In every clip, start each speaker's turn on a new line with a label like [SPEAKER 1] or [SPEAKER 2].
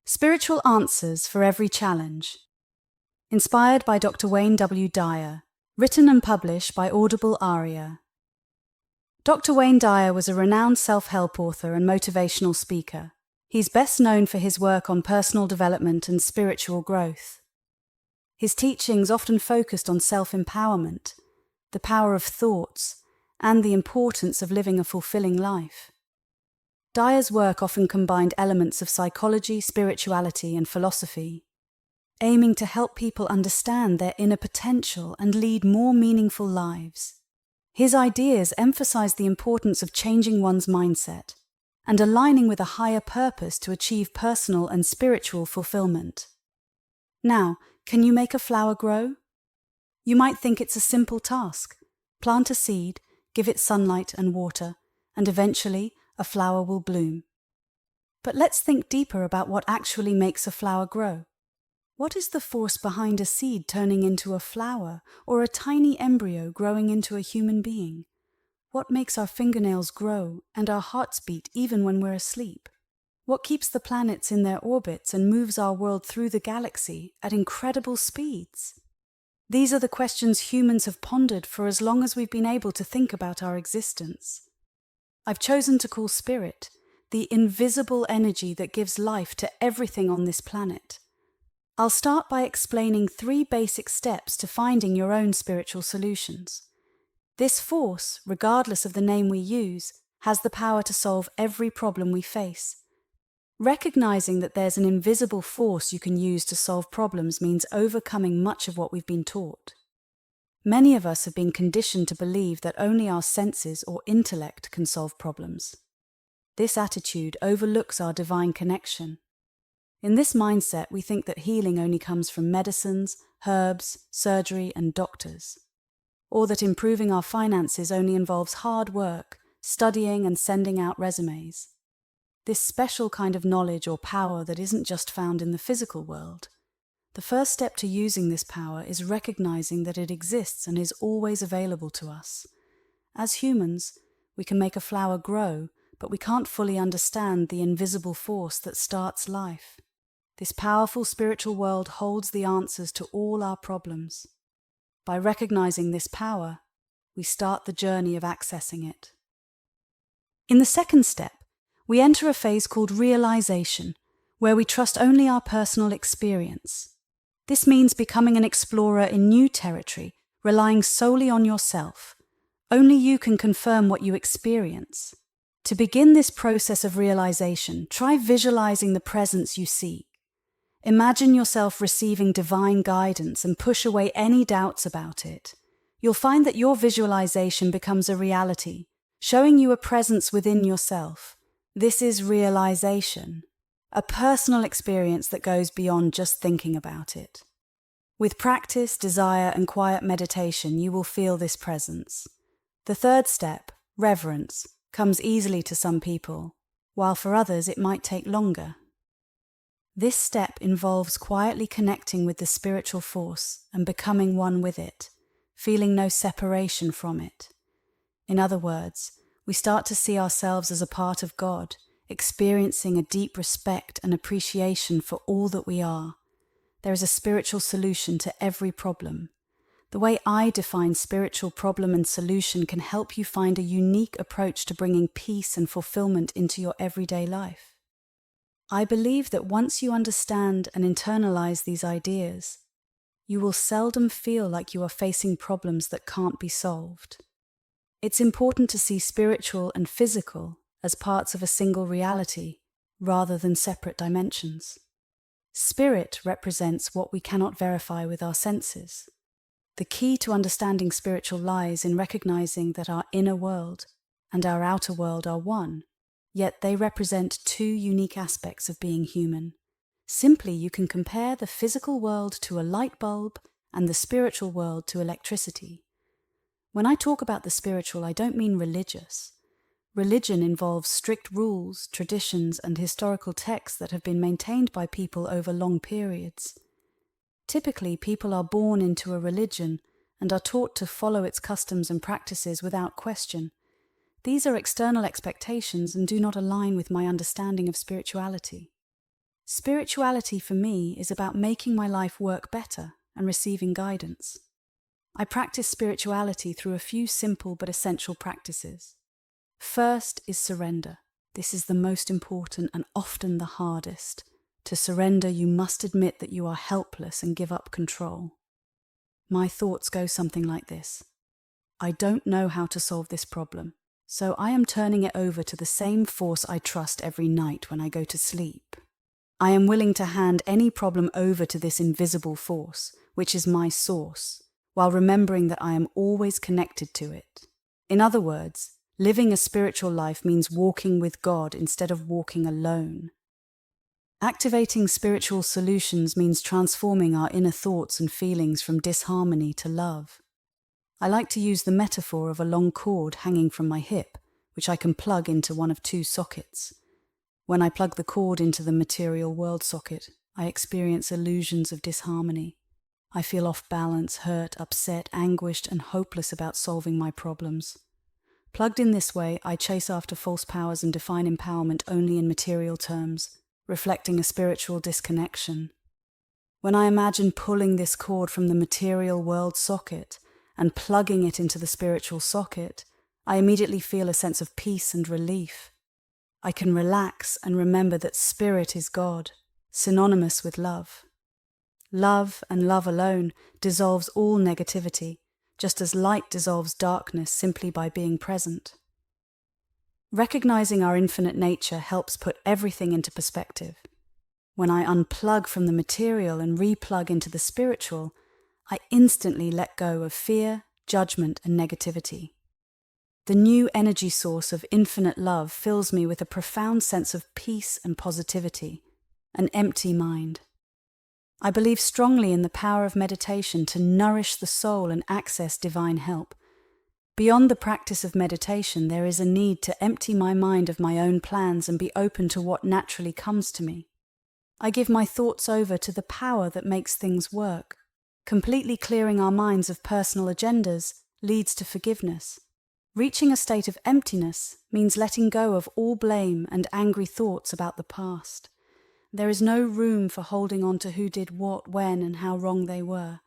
[SPEAKER 1] Spiritual Answers for Every Challenge. Inspired by Dr. Wayne W. Dyer. Written and published by Audible Aria. Dr. Wayne Dyer was a renowned self-help author and motivational speaker. He's best known for his work on personal development and spiritual growth. His teachings often focused on self-empowerment, the power of thoughts, and the importance of living a fulfilling life. Dyer's work often combined elements of psychology, spirituality, and philosophy, aiming to help people understand their inner potential and lead more meaningful lives. His ideas emphasize the importance of changing one's mindset and aligning with a higher purpose to achieve personal and spiritual fulfillment. Now, can you make a flower grow? You might think it's a simple task. Plant a seed, give it sunlight and water, and eventually a flower will bloom. But let's think deeper about what actually makes a flower grow. What is the force behind a seed turning into a flower or a tiny embryo growing into a human being? What makes our fingernails grow and our hearts beat even when we're asleep? What keeps the planets in their orbits and moves our world through the galaxy at incredible speeds? These are the questions humans have pondered for as long as we've been able to think about our existence. I've chosen to call spirit the invisible energy that gives life to everything on this planet. I'll start by explaining 3 basic steps to finding your own spiritual solutions. This force, regardless of the name we use, has the power to solve every problem we face. Recognizing that there's an invisible force you can use to solve problems means overcoming much of what we've been taught. Many of us have been conditioned to believe that only our senses or intellect can solve problems. This attitude overlooks our divine connection. In this mindset, we think that healing only comes from medicines, herbs, surgery, and doctors, or that improving our finances only involves hard work, studying, and sending out resumes. This special kind of knowledge or power that isn't just found in the physical world. The first step to using this power is recognizing that it exists and is always available to us. As humans, we can make a flower grow, but we can't fully understand the invisible force that starts life. This powerful spiritual world holds the answers to all our problems. By recognizing this power, we start the journey of accessing it. In the second step, we enter a phase called realization, where we trust only our personal experience. This means becoming an explorer in new territory, relying solely on yourself. Only you can confirm what you experience. To begin this process of realization, try visualizing the presence you seek. Imagine yourself receiving divine guidance and push away any doubts about it. You'll find that your visualization becomes a reality, showing you a presence within yourself. This is realization, a personal experience that goes beyond just thinking about it. With practice, desire, and quiet meditation, you will feel this presence. The third step, reverence, comes easily to some people, while for others it might take longer. This step involves quietly connecting with the spiritual force and becoming one with it, feeling no separation from it. In other words, we start to see ourselves as a part of God, experiencing a deep respect and appreciation for all that we are. There is a spiritual solution to every problem. The way I define spiritual problem and solution can help you find a unique approach to bringing peace and fulfillment into your everyday life. I believe that once you understand and internalize these ideas, you will seldom feel like you are facing problems that can't be solved. It's important to see spiritual and physical as parts of a single reality, rather than separate dimensions. Spirit represents what we cannot verify with our senses. The key to understanding spiritual lies in recognizing that our inner world and our outer world are one, yet they represent 2 unique aspects of being human. Simply, you can compare the physical world to a light bulb and the spiritual world to electricity. When I talk about the spiritual, I don't mean religious. Religion involves strict rules, traditions, and historical texts that have been maintained by people over long periods. Typically, people are born into a religion and are taught to follow its customs and practices without question. These are external expectations and do not align with my understanding of spirituality. Spirituality for me is about making my life work better and receiving guidance. I practice spirituality through a few simple but essential practices. First is surrender. This is the most important and often the hardest. To surrender, you must admit that you are helpless and give up control. My thoughts go something like this. I don't know how to solve this problem, so I am turning it over to the same force I trust every night when I go to sleep. I am willing to hand any problem over to this invisible force, which is my source, while remembering that I am always connected to it. In other words, living a spiritual life means walking with God instead of walking alone. Activating spiritual solutions means transforming our inner thoughts and feelings from disharmony to love. I like to use the metaphor of a long cord hanging from my hip, which I can plug into one of two sockets. When I plug the cord into the material world socket, I experience illusions of disharmony. I feel off balance, hurt, upset, anguished, and hopeless about solving my problems. Plugged in this way, I chase after false powers and define empowerment only in material terms, reflecting a spiritual disconnection. When I imagine pulling this cord from the material world socket and plugging it into the spiritual socket, I immediately feel a sense of peace and relief. I can relax and remember that spirit is God, synonymous with love. Love and love alone dissolves all negativity, just as light dissolves darkness simply by being present. Recognizing our infinite nature helps put everything into perspective. When I unplug from the material and replug into the spiritual, I instantly let go of fear, judgment, and negativity. The new energy source of infinite love fills me with a profound sense of peace and positivity, an empty mind. I believe strongly in the power of meditation to nourish the soul and access divine help. Beyond the practice of meditation, there is a need to empty my mind of my own plans and be open to what naturally comes to me. I give my thoughts over to the power that makes things work. Completely clearing our minds of personal agendas leads to forgiveness. Reaching a state of emptiness means letting go of all blame and angry thoughts about the past. There is no room for holding on to who did what, when, and how wrong they were.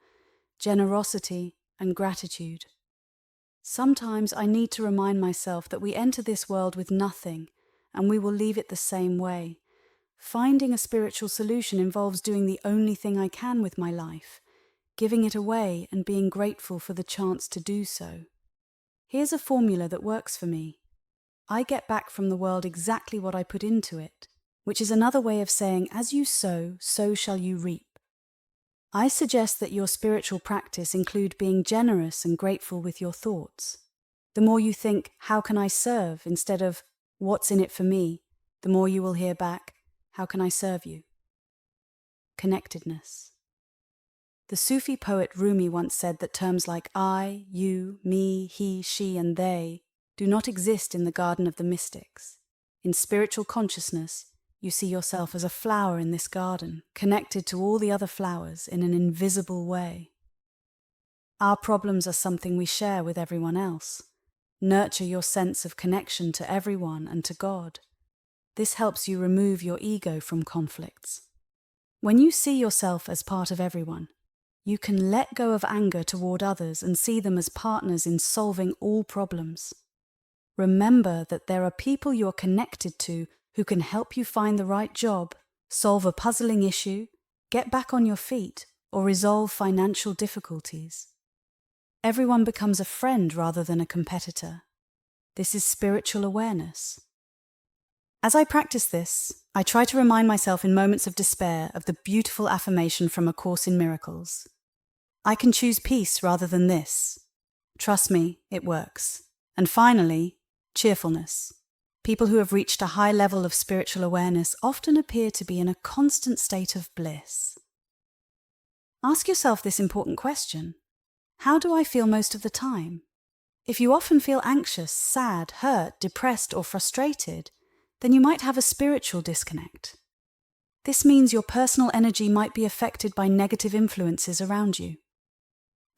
[SPEAKER 1] Generosity and gratitude. Sometimes I need to remind myself that we enter this world with nothing, and we will leave it the same way. Finding a spiritual solution involves doing the only thing I can with my life, giving it away and being grateful for the chance to do so. Here's a formula that works for me. I get back from the world exactly what I put into it, which is another way of saying, as you sow, so shall you reap. I suggest that your spiritual practice include being generous and grateful with your thoughts. The more you think, how can I serve, instead of, what's in it for me, the more you will hear back, how can I serve you? Connectedness. The Sufi poet Rumi once said that terms like I, you, me, he, she, and they do not exist in the garden of the mystics. In spiritual consciousness, you see yourself as a flower in this garden, connected to all the other flowers in an invisible way. Our problems are something we share with everyone else. Nurture your sense of connection to everyone and to God. This helps you remove your ego from conflicts. When you see yourself as part of everyone, you can let go of anger toward others and see them as partners in solving all problems. Remember that there are people you're connected to who can help you find the right job, solve a puzzling issue, get back on your feet, or resolve financial difficulties. Everyone becomes a friend rather than a competitor. This is spiritual awareness. As I practice this, I try to remind myself in moments of despair of the beautiful affirmation from A Course in Miracles. I can choose peace rather than this. Trust me, it works. And finally, cheerfulness. People who have reached a high level of spiritual awareness often appear to be in a constant state of bliss. Ask yourself this important question. How do I feel most of the time? If you often feel anxious, sad, hurt, depressed, or frustrated, then you might have a spiritual disconnect. This means your personal energy might be affected by negative influences around you.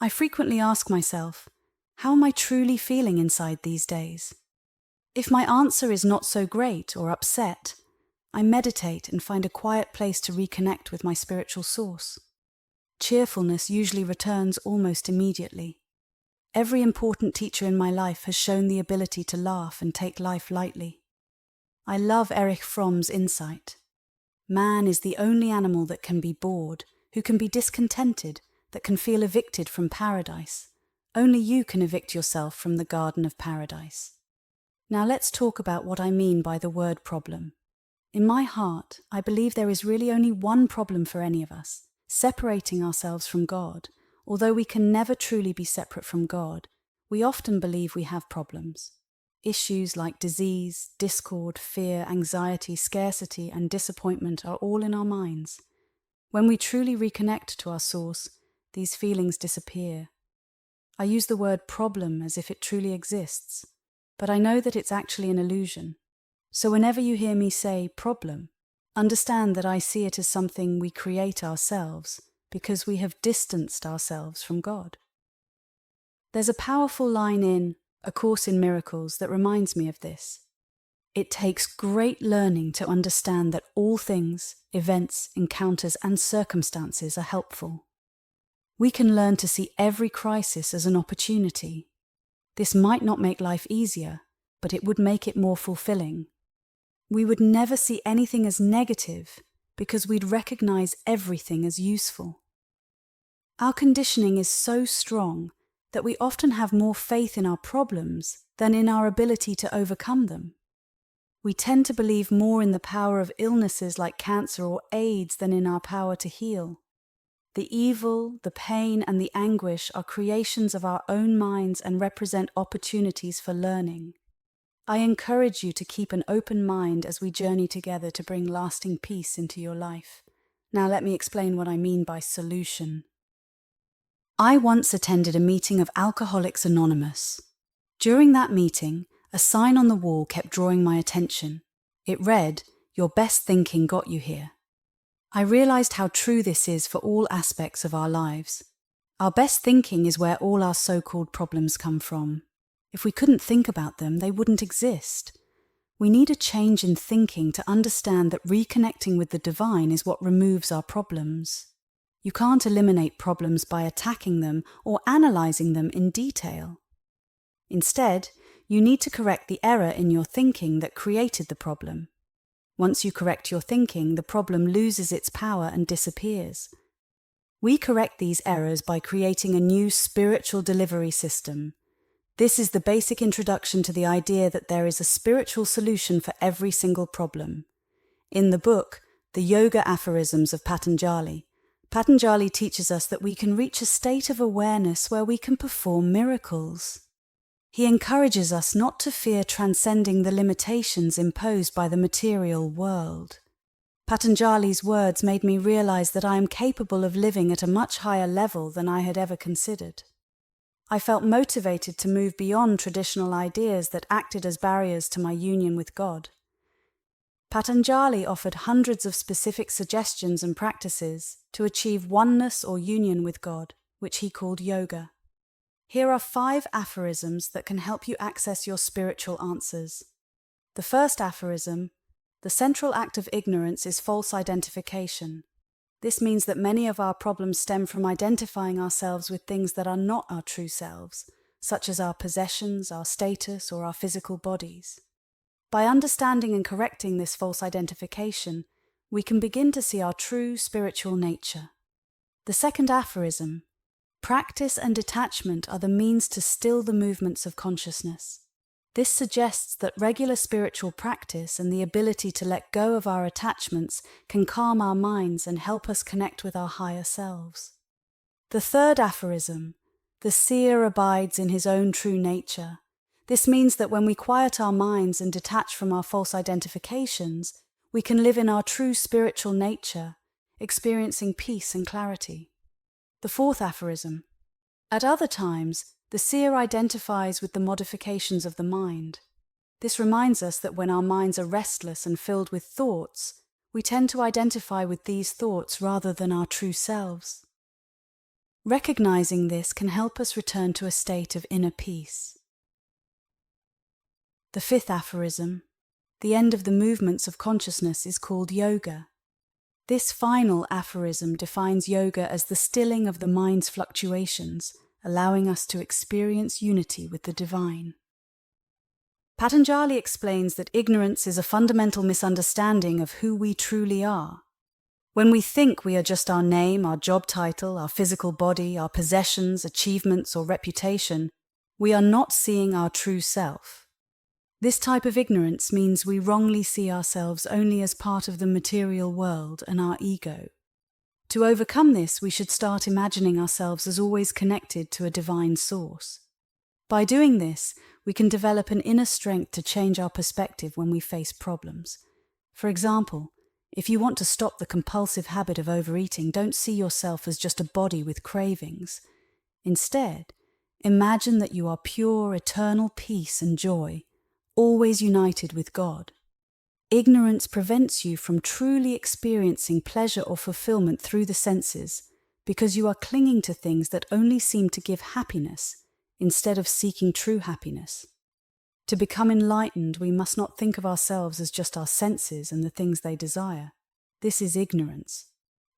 [SPEAKER 1] I frequently ask myself, how am I truly feeling inside these days? If my answer is not so great or upset, I meditate and find a quiet place to reconnect with my spiritual source. Cheerfulness usually returns almost immediately. Every important teacher in my life has shown the ability to laugh and take life lightly. I love Erich Fromm's insight. Man is the only animal that can be bored, who can be discontented, that can feel evicted from paradise. Only you can evict yourself from the Garden of Paradise. Now let's talk about what I mean by the word problem. In my heart, I believe there is really only one problem for any of us, separating ourselves from God. Although we can never truly be separate from God, we often believe we have problems. Issues like disease, discord, fear, anxiety, scarcity, and disappointment are all in our minds. When we truly reconnect to our source, these feelings disappear. I use the word problem as if it truly exists, but I know that it's actually an illusion. So whenever you hear me say problem, understand that I see it as something we create ourselves because we have distanced ourselves from God. There's a powerful line in A Course in Miracles that reminds me of this. It takes great learning to understand that all things, events, encounters, and circumstances are helpful. We can learn to see every crisis as an opportunity. This might not make life easier, but it would make it more fulfilling. We would never see anything as negative because we'd recognize everything as useful. Our conditioning is so strong that we often have more faith in our problems than in our ability to overcome them. We tend to believe more in the power of illnesses like cancer or AIDS than in our power to heal. The evil, the pain, and the anguish are creations of our own minds and represent opportunities for learning. I encourage you to keep an open mind as we journey together to bring lasting peace into your life. Now let me explain what I mean by solution. I once attended a meeting of Alcoholics Anonymous. During that meeting, a sign on the wall kept drawing my attention. It read, "Your best thinking got you here." I realized how true this is for all aspects of our lives. Our best thinking is where all our so-called problems come from. If we couldn't think about them, they wouldn't exist. We need a change in thinking to understand that reconnecting with the divine is what removes our problems. You can't eliminate problems by attacking them or analyzing them in detail. Instead, you need to correct the error in your thinking that created the problem. Once you correct your thinking, the problem loses its power and disappears. We correct these errors by creating a new spiritual delivery system. This is the basic introduction to the idea that there is a spiritual solution for every single problem. In the book, The Yoga Aphorisms of Patanjali, Patanjali teaches us that we can reach a state of awareness where we can perform miracles. He encourages us not to fear transcending the limitations imposed by the material world. Patanjali's words made me realize that I am capable of living at a much higher level than I had ever considered. I felt motivated to move beyond traditional ideas that acted as barriers to my union with God. Patanjali offered hundreds of specific suggestions and practices to achieve oneness or union with God, which he called yoga. Here are 5 aphorisms that can help you access your spiritual answers. The first aphorism: the central act of ignorance is false identification. This means that many of our problems stem from identifying ourselves with things that are not our true selves, such as our possessions, our status, or our physical bodies. By understanding and correcting this false identification, we can begin to see our true spiritual nature. The second aphorism: practice and detachment are the means to still the movements of consciousness. This suggests that regular spiritual practice and the ability to let go of our attachments can calm our minds and help us connect with our higher selves. The third aphorism: the seer abides in his own true nature. This means that when we quiet our minds and detach from our false identifications, we can live in our true spiritual nature, experiencing peace and clarity. The fourth aphorism: at other times, the seer identifies with the modifications of the mind. This reminds us that when our minds are restless and filled with thoughts, we tend to identify with these thoughts rather than our true selves. Recognizing this can help us return to a state of inner peace. The fifth aphorism: the end of the movements of consciousness, is called yoga. This final aphorism defines yoga as the stilling of the mind's fluctuations, allowing us to experience unity with the divine. Patanjali explains that ignorance is a fundamental misunderstanding of who we truly are. When we think we are just our name, our job title, our physical body, our possessions, achievements, or reputation, we are not seeing our true self. This type of ignorance means we wrongly see ourselves only as part of the material world and our ego. To overcome this, we should start imagining ourselves as always connected to a divine source. By doing this, we can develop an inner strength to change our perspective when we face problems. For example, if you want to stop the compulsive habit of overeating, don't see yourself as just a body with cravings. Instead, imagine that you are pure, eternal peace and joy, always united with God. Ignorance prevents you from truly experiencing pleasure or fulfillment through the senses because you are clinging to things that only seem to give happiness instead of seeking true happiness. To become enlightened, we must not think of ourselves as just our senses and the things they desire. This is ignorance.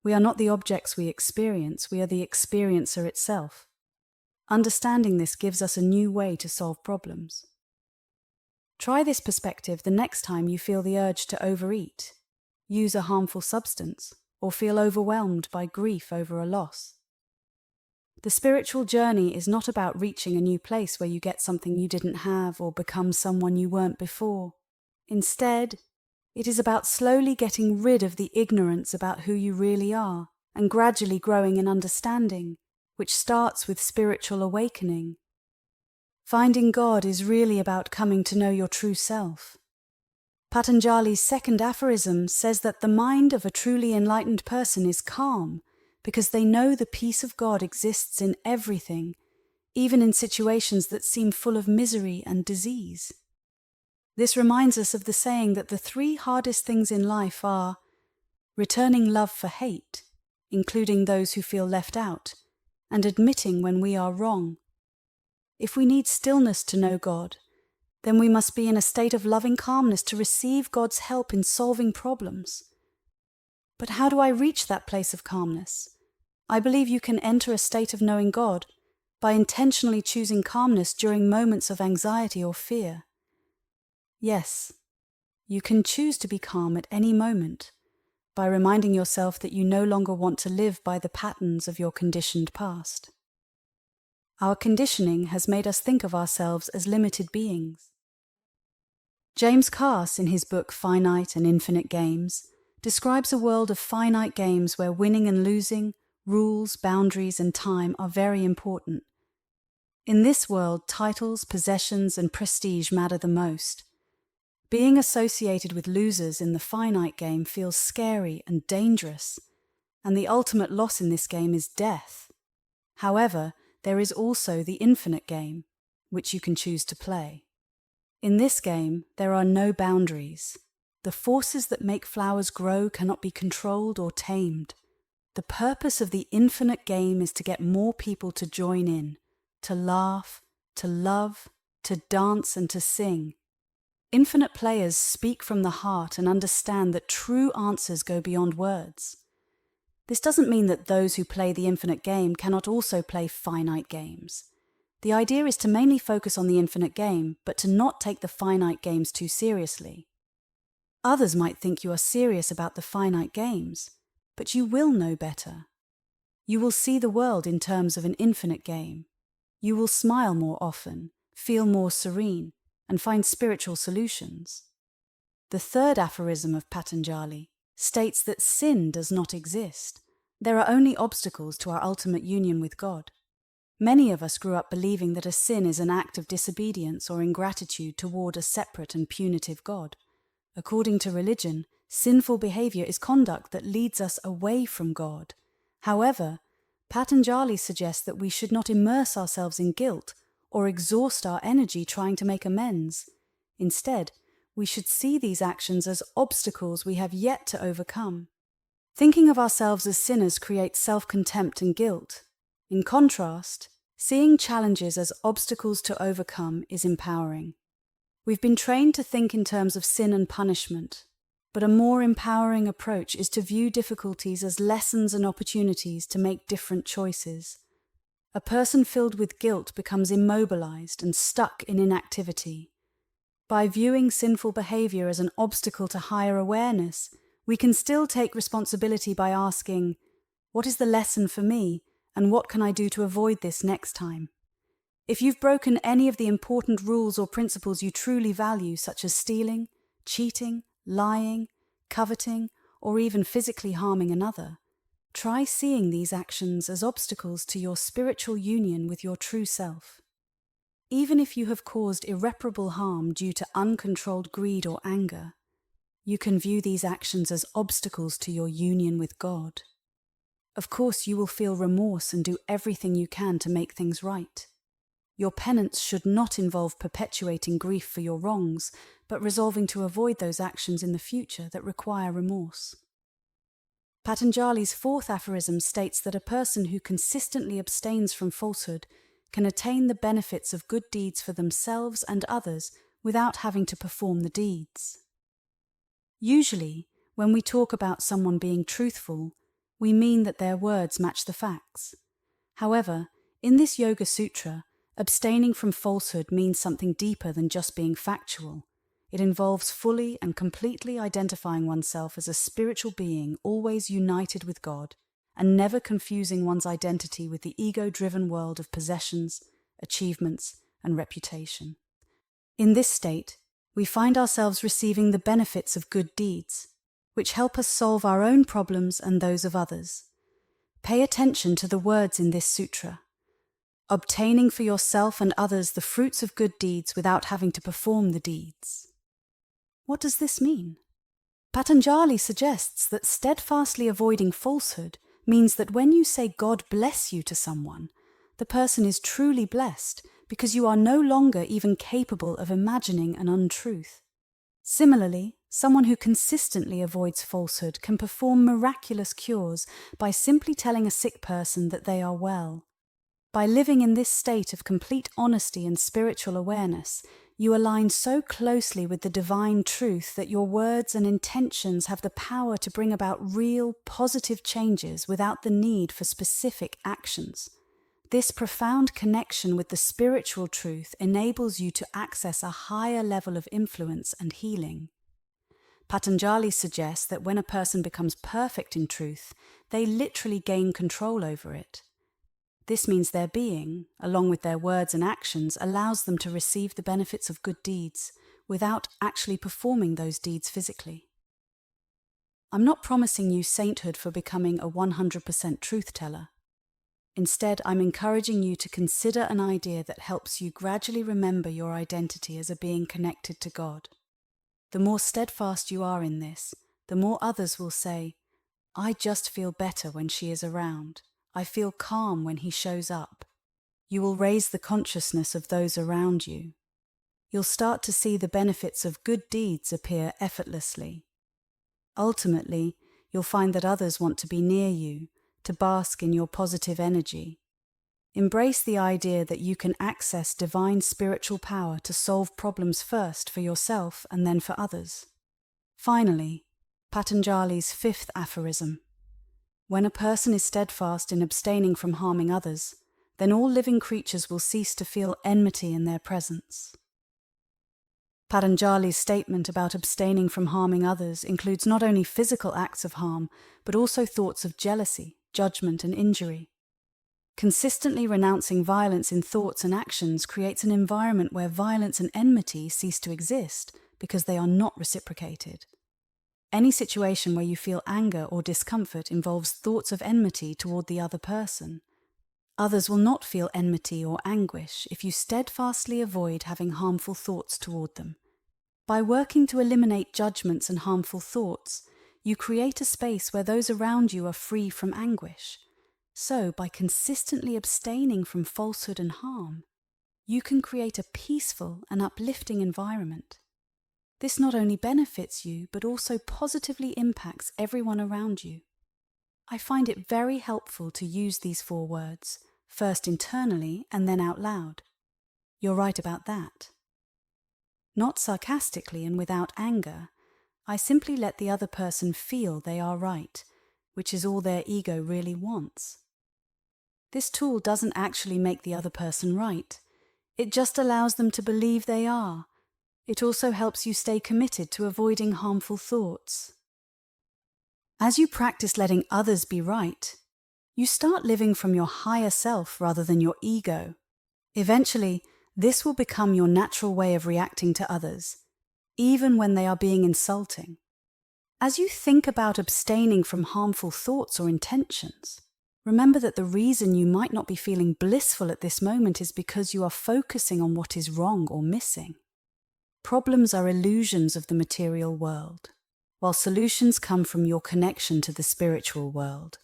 [SPEAKER 1] We are not the objects we experience, we are the experiencer itself. Understanding this gives us a new way to solve problems. Try this perspective the next time you feel the urge to overeat, use a harmful substance, or feel overwhelmed by grief over a loss. The spiritual journey is not about reaching a new place where you get something you didn't have or become someone you weren't before. Instead, it is about slowly getting rid of the ignorance about who you really are and gradually growing in understanding, which starts with spiritual awakening. Finding God is really about coming to know your true self. Patanjali's second aphorism says that the mind of a truly enlightened person is calm because they know the peace of God exists in everything, even in situations that seem full of misery and disease. This reminds us of the saying that the three hardest things in life are returning love for hate, including those who feel left out, and admitting when we are wrong. If we need stillness to know God, then we must be in a state of loving calmness to receive God's help in solving problems. But how do I reach that place of calmness? I believe you can enter a state of knowing God by intentionally choosing calmness during moments of anxiety or fear. Yes, you can choose to be calm at any moment by reminding yourself that you no longer want to live by the patterns of your conditioned past. Our conditioning has made us think of ourselves as limited beings. James Carse, in his book Finite and Infinite Games, describes a world of finite games where winning and losing, rules, boundaries, and time are very important. In this world, titles, possessions, and prestige matter the most. Being associated with losers in the finite game feels scary and dangerous, and the ultimate loss in this game is death. However, there is also the infinite game, which you can choose to play. In this game, there are no boundaries. The forces that make flowers grow cannot be controlled or tamed. The purpose of the infinite game is to get more people to join in, to laugh, to love, to dance, and to sing. Infinite players speak from the heart and understand that true answers go beyond words. This doesn't mean that those who play the infinite game cannot also play finite games. The idea is to mainly focus on the infinite game, but to not take the finite games too seriously. Others might think you are serious about the finite games, but you will know better. You will see the world in terms of an infinite game. You will smile more often, feel more serene, and find spiritual solutions. The third aphorism of Patanjali states that sin does not exist. There are only obstacles to our ultimate union with God. Many of us grew up believing that a sin is an act of disobedience or ingratitude toward a separate and punitive God. According to religion, sinful behavior is conduct that leads us away from God. However, Patanjali suggests that we should not immerse ourselves in guilt or exhaust our energy trying to make amends. Instead, we should see these actions as obstacles we have yet to overcome. Thinking of ourselves as sinners creates self-contempt and guilt. In contrast, seeing challenges as obstacles to overcome is empowering. We've been trained to think in terms of sin and punishment, but a more empowering approach is to view difficulties as lessons and opportunities to make different choices. A person filled with guilt becomes immobilized and stuck in inactivity. By viewing sinful behavior as an obstacle to higher awareness, we can still take responsibility by asking, what is the lesson for me, and what can I do to avoid this next time? If you've broken any of the important rules or principles you truly value, such as stealing, cheating, lying, coveting, or even physically harming another, try seeing these actions as obstacles to your spiritual union with your true self. Even if you have caused irreparable harm due to uncontrolled greed or anger, you can view these actions as obstacles to your union with God. Of course, you will feel remorse and do everything you can to make things right. Your penance should not involve perpetuating grief for your wrongs, but resolving to avoid those actions in the future that require remorse. Patanjali's fourth aphorism states that a person who consistently abstains from falsehood can attain the benefits of good deeds for themselves and others without having to perform the deeds. Usually, when we talk about someone being truthful, we mean that their words match the facts. However, in this Yoga Sutra, abstaining from falsehood means something deeper than just being factual. It involves fully and completely identifying oneself as a spiritual being always united with God and never confusing one's identity with the ego-driven world of possessions, achievements, and reputation. In this state, we find ourselves receiving the benefits of good deeds, which help us solve our own problems and those of others. Pay attention to the words in this sutra. Obtaining for yourself and others the fruits of good deeds without having to perform the deeds. What does this mean? Patanjali suggests that steadfastly avoiding falsehood means that when you say God bless you to someone, the person is truly blessed because you are no longer even capable of imagining an untruth. Similarly, someone who consistently avoids falsehood can perform miraculous cures by simply telling a sick person that they are well. By living in this state of complete honesty and spiritual awareness, you align so closely with the divine truth that your words and intentions have the power to bring about real, positive changes without the need for specific actions. This profound connection with the spiritual truth enables you to access a higher level of influence and healing. Patanjali suggests that when a person becomes perfect in truth, they literally gain control over it. This means their being, along with their words and actions, allows them to receive the benefits of good deeds without actually performing those deeds physically. I'm not promising you sainthood for becoming a 100% truth teller. Instead, I'm encouraging you to consider an idea that helps you gradually remember your identity as a being connected to God. The more steadfast you are in this, the more others will say, "I just feel better when she is around. I feel calm when he shows up." You will raise the consciousness of those around you. You'll start to see the benefits of good deeds appear effortlessly. Ultimately, you'll find that others want to be near you, to bask in your positive energy. Embrace the idea that you can access divine spiritual power to solve problems first for yourself and then for others. Finally, Patanjali's fifth aphorism. When a person is steadfast in abstaining from harming others, then all living creatures will cease to feel enmity in their presence. Patanjali's statement about abstaining from harming others includes not only physical acts of harm, but also thoughts of jealousy, judgment, and injury. Consistently renouncing violence in thoughts and actions creates an environment where violence and enmity cease to exist because they are not reciprocated. Any situation where you feel anger or discomfort involves thoughts of enmity toward the other person. Others will not feel enmity or anguish if you steadfastly avoid having harmful thoughts toward them. By working to eliminate judgments and harmful thoughts, you create a space where those around you are free from anguish. So, by consistently abstaining from falsehood and harm, you can create a peaceful and uplifting environment. This not only benefits you, but also positively impacts everyone around you. I find it very helpful to use these 4 words, first internally and then out loud. You're right about that. Not sarcastically and without anger. I simply let the other person feel they are right, which is all their ego really wants. This tool doesn't actually make the other person right. It just allows them to believe they are. It also helps you stay committed to avoiding harmful thoughts. As you practice letting others be right, you start living from your higher self rather than your ego. Eventually, this will become your natural way of reacting to others, even when they are being insulting. As you think about abstaining from harmful thoughts or intentions, remember that the reason you might not be feeling blissful at this moment is because you are focusing on what is wrong or missing. Problems are illusions of the material world, while solutions come from your connection to the spiritual world.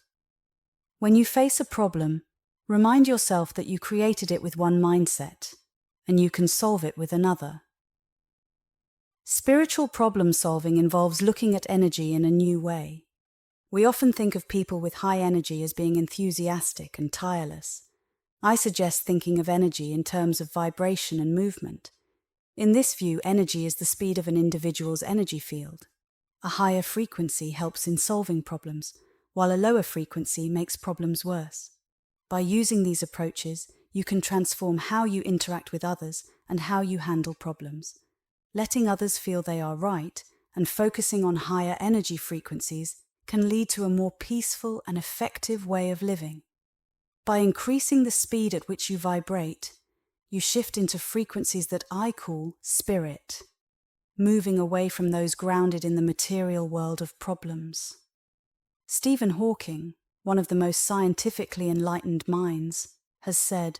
[SPEAKER 1] When you face a problem, remind yourself that you created it with one mindset, and you can solve it with another. Spiritual problem solving involves looking at energy in a new way. We often think of people with high energy as being enthusiastic and tireless. I suggest thinking of energy in terms of vibration and movement. In this view, energy is the speed of an individual's energy field. A higher frequency helps in solving problems, while a lower frequency makes problems worse. By using these approaches, you can transform how you interact with others and how you handle problems. Letting others feel they are right and focusing on higher energy frequencies can lead to a more peaceful and effective way of living. By increasing the speed at which you vibrate, you shift into frequencies that I call spirit, moving away from those grounded in the material world of problems. Stephen Hawking, one of the most scientifically enlightened minds, has said,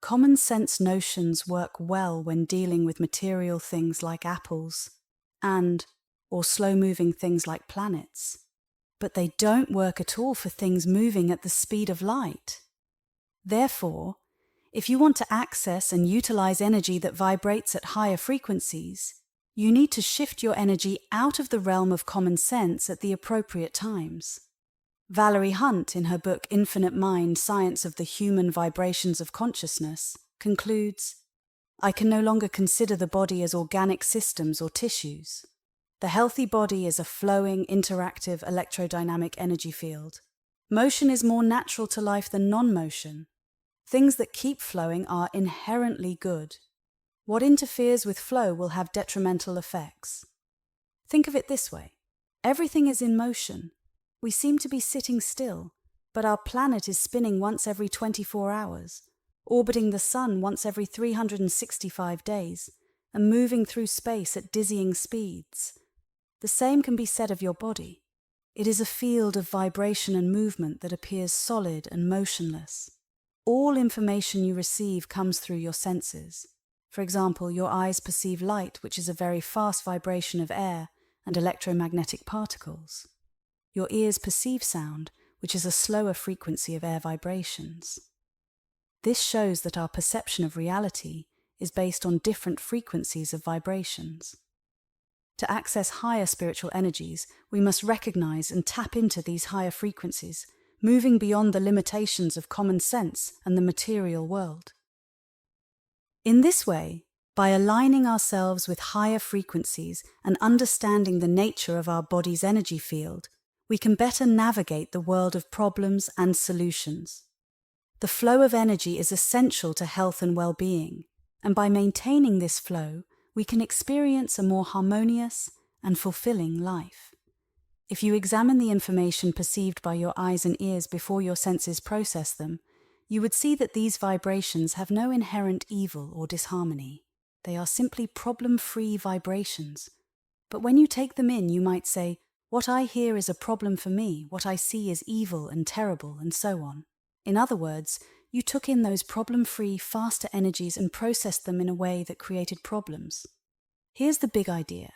[SPEAKER 1] "Common sense notions work well when dealing with material things like apples or slow-moving things like planets, but they don't work at all for things moving at the speed of light. Therefore, if you want to access and utilize energy that vibrates at higher frequencies, you need to shift your energy out of the realm of common sense at the appropriate times." Valerie Hunt, in her book Infinite Mind, Science of the Human Vibrations of Consciousness, concludes, "I can no longer consider the body as organic systems or tissues. The healthy body is a flowing, interactive, electrodynamic energy field. Motion is more natural to life than non-motion. Things that keep flowing are inherently good. What interferes with flow will have detrimental effects." Think of it this way. Everything is in motion. We seem to be sitting still, but our planet is spinning once every 24 hours, orbiting the sun once every 365 days, and moving through space at dizzying speeds. The same can be said of your body. It is a field of vibration and movement that appears solid and motionless. All information you receive comes through your senses. For example, your eyes perceive light, which is a very fast vibration of air and electromagnetic particles. Your ears perceive sound, which is a slower frequency of air vibrations. This shows that our perception of reality is based on different frequencies of vibrations. To access higher spiritual energies, we must recognize and tap into these higher frequencies, moving beyond the limitations of common sense and the material world. In this way, by aligning ourselves with higher frequencies and understanding the nature of our body's energy field, we can better navigate the world of problems and solutions. The flow of energy is essential to health and well-being, and by maintaining this flow, we can experience a more harmonious and fulfilling life. If you examine the information perceived by your eyes and ears before your senses process them, you would see that these vibrations have no inherent evil or disharmony. They are simply problem-free vibrations. But when you take them in, you might say, "What I hear is a problem for me, what I see is evil and terrible," and so on. In other words, you took in those problem-free, faster energies and processed them in a way that created problems. Here's the big idea.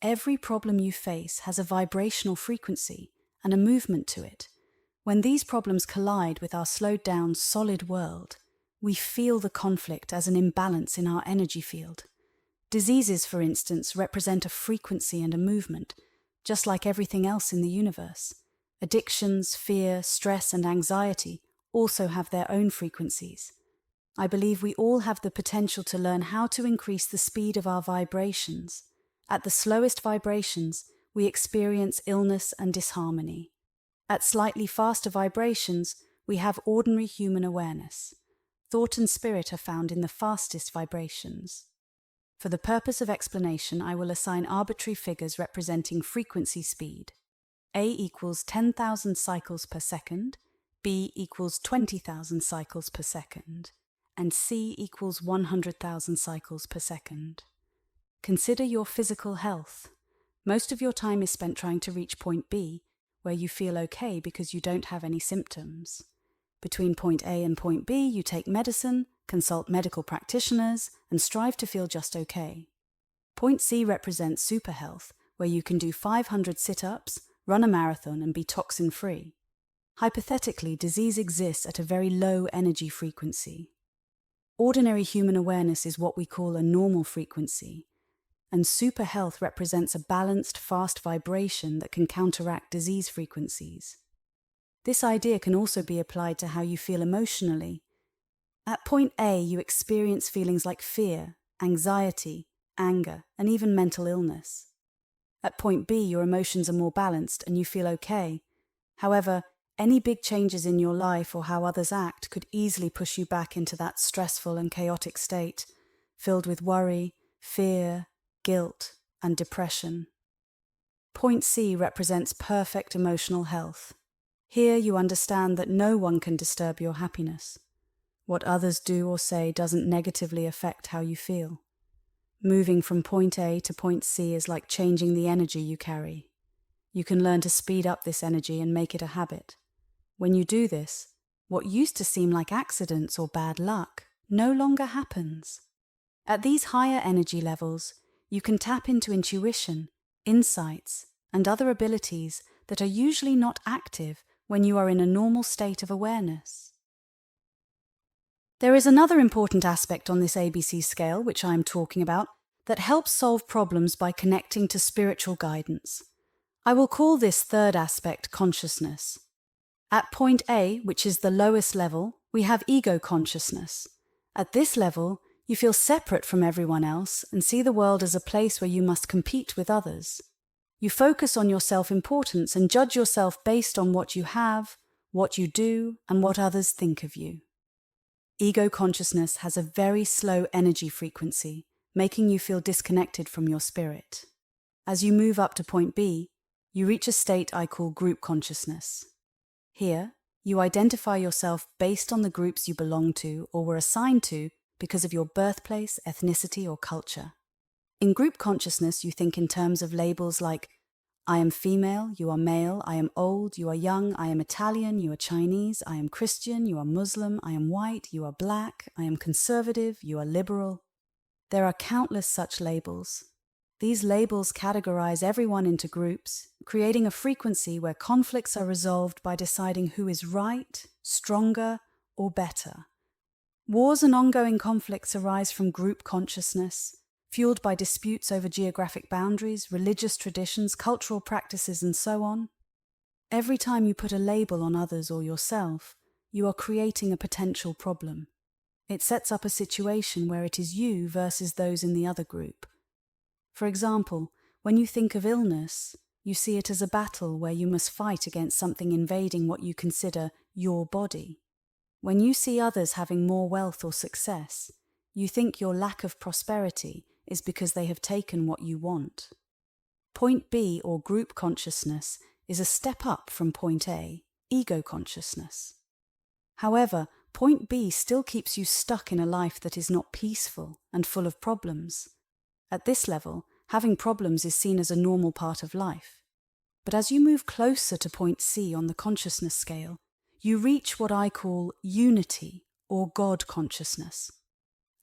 [SPEAKER 1] Every problem you face has a vibrational frequency and a movement to it. When these problems collide with our slowed-down, solid world, we feel the conflict as an imbalance in our energy field. Diseases, for instance, represent a frequency and a movement, just like everything else in the universe. Addictions, fear, stress, and anxiety also have their own frequencies. I believe we all have the potential to learn how to increase the speed of our vibrations. At the slowest vibrations, we experience illness and disharmony. At slightly faster vibrations, we have ordinary human awareness. Thought and spirit are found in the fastest vibrations. For the purpose of explanation, I will assign arbitrary figures representing frequency speed. A equals 10,000 cycles per second, B equals 20,000 cycles per second, and C equals 100,000 cycles per second. Consider your physical health. Most of your time is spent trying to reach point B, where you feel okay because you don't have any symptoms. Between point A and point B, you take medicine, consult medical practitioners, and strive to feel just okay. Point C represents super health, where you can do 500 sit-ups, run a marathon, and be toxin-free. Hypothetically, disease exists at a very low energy frequency. Ordinary human awareness is what we call a normal frequency, and super health represents a balanced, fast vibration that can counteract disease frequencies. This idea can also be applied to how you feel emotionally. At point A, you experience feelings like fear, anxiety, anger, and even mental illness. At point B, your emotions are more balanced and you feel okay. However, any big changes in your life or how others act could easily push you back into that stressful and chaotic state, filled with worry, fear, guilt, and depression. Point C represents perfect emotional health. Here you understand that no one can disturb your happiness. What others do or say doesn't negatively affect how you feel. Moving from point A to point C is like changing the energy you carry. You can learn to speed up this energy and make it a habit. When you do this, what used to seem like accidents or bad luck no longer happens. At these higher energy levels, you can tap into intuition, insights, and other abilities that are usually not active when you are in a normal state of awareness. There is another important aspect on this ABC scale, which I am talking about, that helps solve problems by connecting to spiritual guidance. I will call this third aspect consciousness. At point A, which is the lowest level, we have ego consciousness. At this level, you feel separate from everyone else and see the world as a place where you must compete with others. You focus on your self-importance and judge yourself based on what you have, what you do, and what others think of you. Ego consciousness has a very slow energy frequency, making you feel disconnected from your spirit. As you move up to point B, you reach a state I call group consciousness. Here, you identify yourself based on the groups you belong to or were assigned to because of your birthplace, ethnicity, or culture. In group consciousness, you think in terms of labels like, I am female, you are male, I am old, you are young, I am Italian, you are Chinese, I am Christian, you are Muslim, I am white, you are black, I am conservative, you are liberal. There are countless such labels. These labels categorize everyone into groups, creating a frequency where conflicts are resolved by deciding who is right, stronger, or better. Wars and ongoing conflicts arise from group consciousness, fueled by disputes over geographic boundaries, religious traditions, cultural practices, and so on. Every time you put a label on others or yourself, you are creating a potential problem. It sets up a situation where it is you versus those in the other group. For example, when you think of illness, you see it as a battle where you must fight against something invading what you consider your body. When you see others having more wealth or success, you think your lack of prosperity is because they have taken what you want. Point B, or group consciousness, is a step up from point A, ego consciousness. However, point B still keeps you stuck in a life that is not peaceful and full of problems. At this level, having problems is seen as a normal part of life. But as you move closer to point C on the consciousness scale, you reach what I call unity, or God consciousness.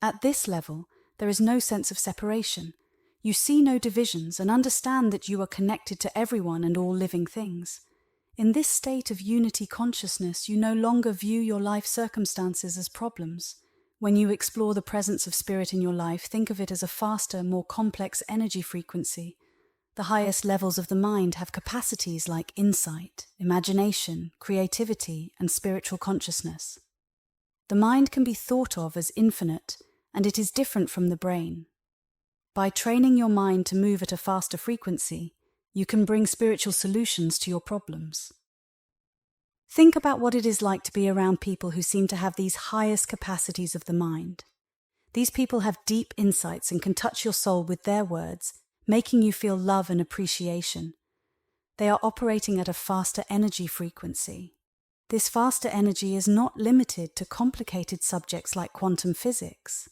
[SPEAKER 1] At this level, there is no sense of separation. You see no divisions and understand that you are connected to everyone and all living things. In this state of unity consciousness, you no longer view your life circumstances as problems. When you explore the presence of spirit in your life, think of it as a faster, more complex energy frequency. The highest levels of the mind have capacities like insight, imagination, creativity, and spiritual consciousness. The mind can be thought of as infinite, and it is different from the brain. By training your mind to move at a faster frequency, you can bring spiritual solutions to your problems. Think about what it is like to be around people who seem to have these highest capacities of the mind. These people have deep insights and can touch your soul with their words, making you feel love and appreciation. They are operating at a faster energy frequency. This faster energy is not limited to complicated subjects like quantum physics.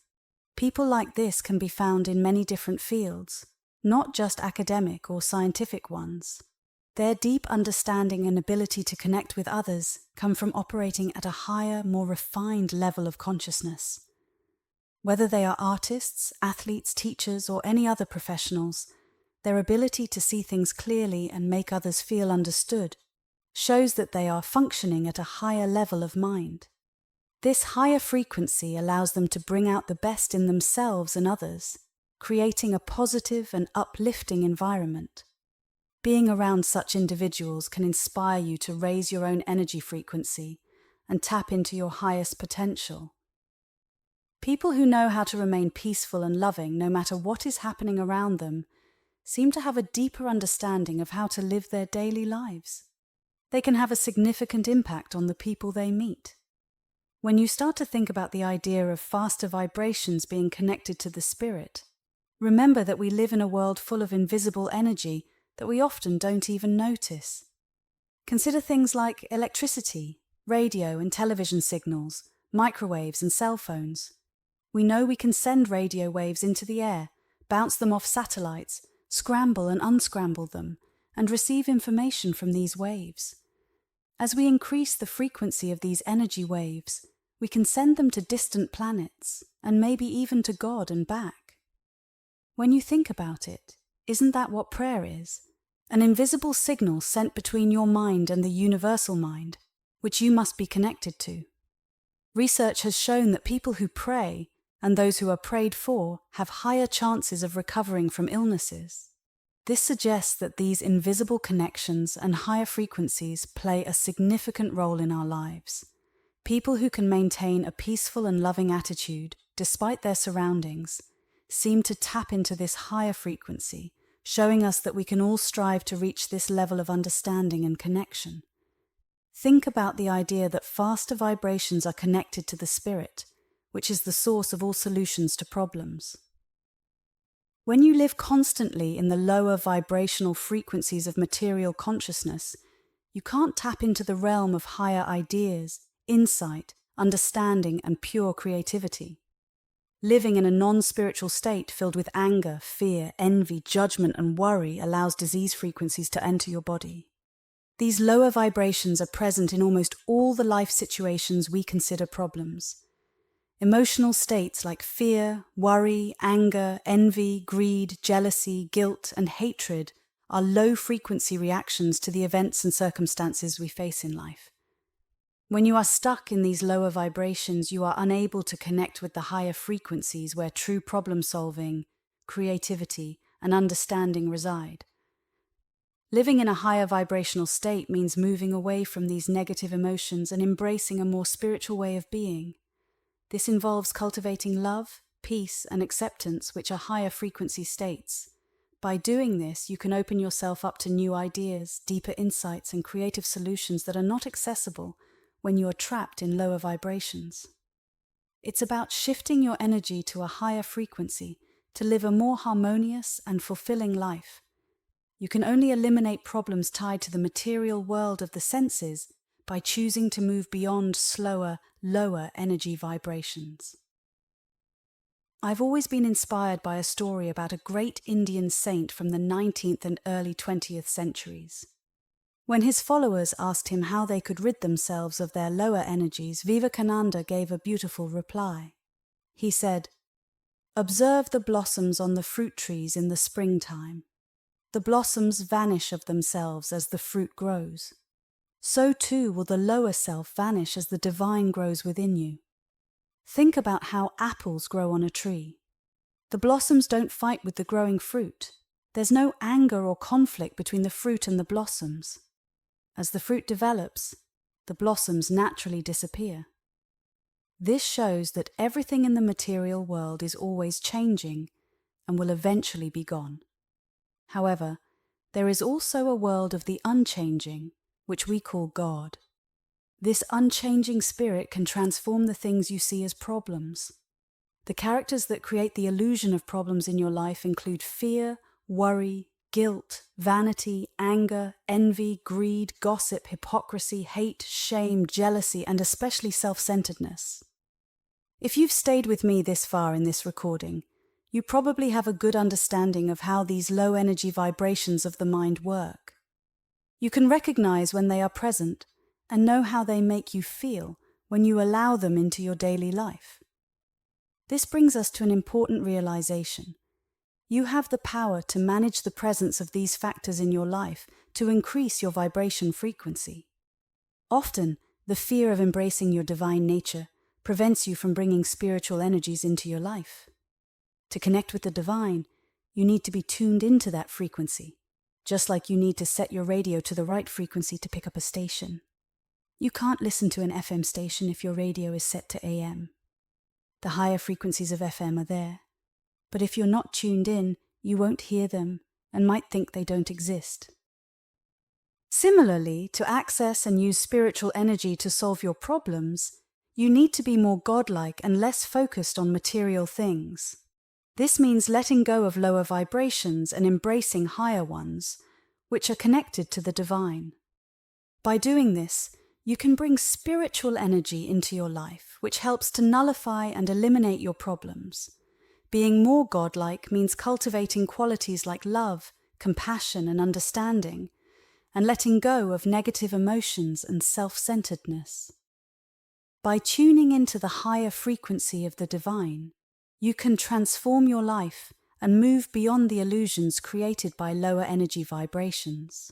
[SPEAKER 1] People like this can be found in many different fields, not just academic or scientific ones. Their deep understanding and ability to connect with others come from operating at a higher, more refined level of consciousness. Whether they are artists, athletes, teachers, or any other professionals, their ability to see things clearly and make others feel understood shows that they are functioning at a higher level of mind. This higher frequency allows them to bring out the best in themselves and others, creating a positive and uplifting environment. Being around such individuals can inspire you to raise your own energy frequency and tap into your highest potential. People who know how to remain peaceful and loving no matter what is happening around them seem to have a deeper understanding of how to live their daily lives. They can have a significant impact on the people they meet. When you start to think about the idea of faster vibrations being connected to the spirit, remember that we live in a world full of invisible energy that we often don't even notice. Consider things like electricity, radio and television signals, microwaves and cell phones. We know we can send radio waves into the air, bounce them off satellites, scramble and unscramble them, and receive information from these waves. As we increase the frequency of these energy waves, we can send them to distant planets, and maybe even to God and back. When you think about it, isn't that what prayer is? An invisible signal sent between your mind and the universal mind, which you must be connected to. Research has shown that people who pray and those who are prayed for have higher chances of recovering from illnesses. This suggests that these invisible connections and higher frequencies play a significant role in our lives. People who can maintain a peaceful and loving attitude, despite their surroundings, seem to tap into this higher frequency, showing us that we can all strive to reach this level of understanding and connection. Think about the idea that faster vibrations are connected to the spirit, which is the source of all solutions to problems. When you live constantly in the lower vibrational frequencies of material consciousness, you can't tap into the realm of higher ideas, insight, understanding, and pure creativity. Living in a non-spiritual state filled with anger, fear, envy, judgment, and worry allows disease frequencies to enter your body. These lower vibrations are present in almost all the life situations we consider problems. Emotional states like fear, worry, anger, envy, greed, jealousy, guilt, and hatred are low-frequency reactions to the events and circumstances we face in life. When you are stuck in these lower vibrations, you are unable to connect with the higher frequencies where true problem-solving, creativity, and understanding reside. Living in a higher vibrational state means moving away from these negative emotions and embracing a more spiritual way of being. This involves cultivating love, peace, and acceptance, which are higher frequency states. By doing this, you can open yourself up to new ideas, deeper insights, and creative solutions that are not accessible when you are trapped in lower vibrations. It's about shifting your energy to a higher frequency to live a more harmonious and fulfilling life. You can only eliminate problems tied to the material world of the senses by choosing to move beyond slower, lower energy vibrations. I've always been inspired by a story about a great Indian saint from the 19th and early 20th centuries. When his followers asked him how they could rid themselves of their lower energies, Vivekananda gave a beautiful reply. He said, "Observe the blossoms on the fruit trees in the springtime. The blossoms vanish of themselves as the fruit grows. So too will the lower self vanish as the divine grows within you. Think about how apples grow on a tree. The blossoms don't fight with the growing fruit. There's no anger or conflict between the fruit and the blossoms. As the fruit develops, the blossoms naturally disappear. This shows that everything in the material world is always changing and will eventually be gone. However, there is also a world of the unchanging, which we call God. This unchanging spirit can transform the things you see as problems. The characters that create the illusion of problems in your life include fear, worry, guilt, vanity, anger, envy, greed, gossip, hypocrisy, hate, shame, jealousy, and especially self-centeredness. If you've stayed with me this far in this recording, you probably have a good understanding of how these low-energy vibrations of the mind work. You can recognize when they are present and know how they make you feel when you allow them into your daily life. This brings us to an important realization. You have the power to manage the presence of these factors in your life to increase your vibration frequency. Often, the fear of embracing your divine nature prevents you from bringing spiritual energies into your life. To connect with the divine, you need to be tuned into that frequency, just like you need to set your radio to the right frequency to pick up a station. You can't listen to an FM station if your radio is set to AM. The higher frequencies of FM are there, but if you're not tuned in, you won't hear them and might think they don't exist. Similarly, to access and use spiritual energy to solve your problems, you need to be more godlike and less focused on material things. This means letting go of lower vibrations and embracing higher ones, which are connected to the divine. By doing this, you can bring spiritual energy into your life, which helps to nullify and eliminate your problems. Being more godlike means cultivating qualities like love, compassion, and understanding, and letting go of negative emotions and self-centeredness. By tuning into the higher frequency of the divine, you can transform your life and move beyond the illusions created by lower energy vibrations.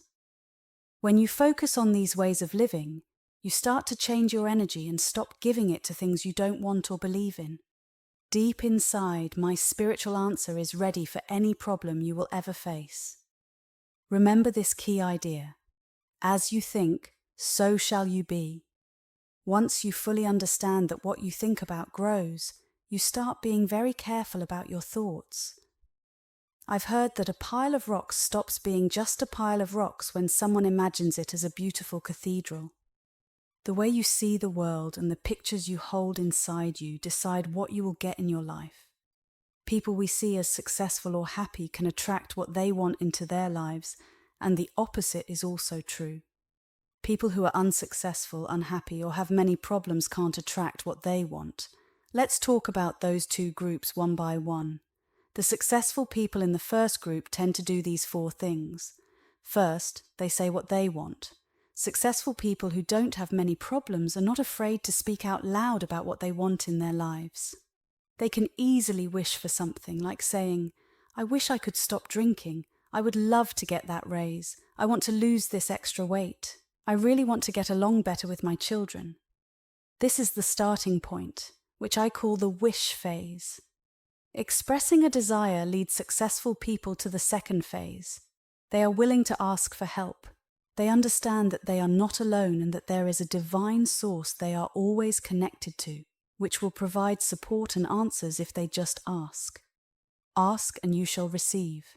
[SPEAKER 1] When you focus on these ways of living, you start to change your energy and stop giving it to things you don't want or believe in. Deep inside, my spiritual answer is ready for any problem you will ever face. Remember this key idea. As you think, so shall you be. Once you fully understand that what you think about grows, you start being very careful about your thoughts. I've heard that a pile of rocks stops being just a pile of rocks when someone imagines it as a beautiful cathedral. The way you see the world and the pictures you hold inside you decide what you will get in your life. People we see as successful or happy can attract what they want into their lives, and the opposite is also true. People who are unsuccessful, unhappy, or have many problems can't attract what they want. Let's talk about those two groups one by one. The successful people in the first group tend to do these 4 things. First, they say what they want. Successful people who don't have many problems are not afraid to speak out loud about what they want in their lives. They can easily wish for something, like saying, "I wish I could stop drinking. I would love to get that raise. I want to lose this extra weight. I really want to get along better with my children." This is the starting point, which I call the wish phase. Expressing a desire leads successful people to the second phase. They are willing to ask for help. They understand that they are not alone and that there is a divine source they are always connected to, which will provide support and answers if they just ask. Ask and you shall receive.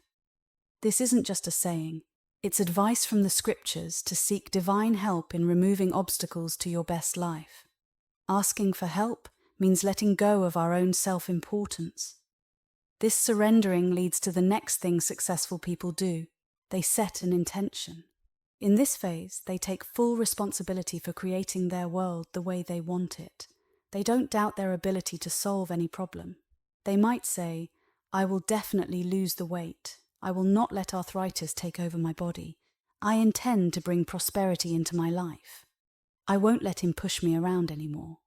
[SPEAKER 1] This isn't just a saying. It's advice from the scriptures to seek divine help in removing obstacles to your best life. Asking for help means letting go of our own self-importance. This surrendering leads to the next thing successful people do. They set an intention. In this phase, they take full responsibility for creating their world the way they want it. They don't doubt their ability to solve any problem. They might say, "I will definitely lose the weight. I will not let arthritis take over my body. I intend to bring prosperity into my life. I won't let him push me around anymore."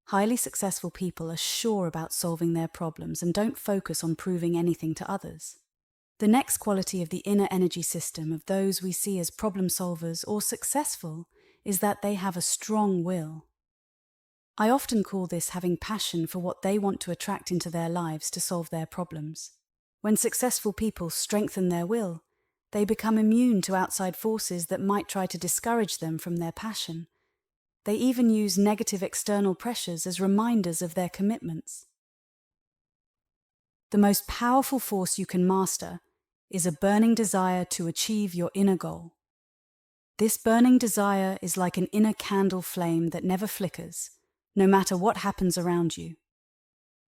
[SPEAKER 1] Highly successful people are sure about solving their problems and don't focus on proving anything to others. The next quality of the inner energy system of those we see as problem solvers or successful is that they have a strong will. I often call this having passion for what they want to attract into their lives to solve their problems. When successful people strengthen their will, they become immune to outside forces that might try to discourage them from their passion. They even use negative external pressures as reminders of their commitments. The most powerful force you can master is a burning desire to achieve your inner goal. This burning desire is like an inner candle flame that never flickers, no matter what happens around you.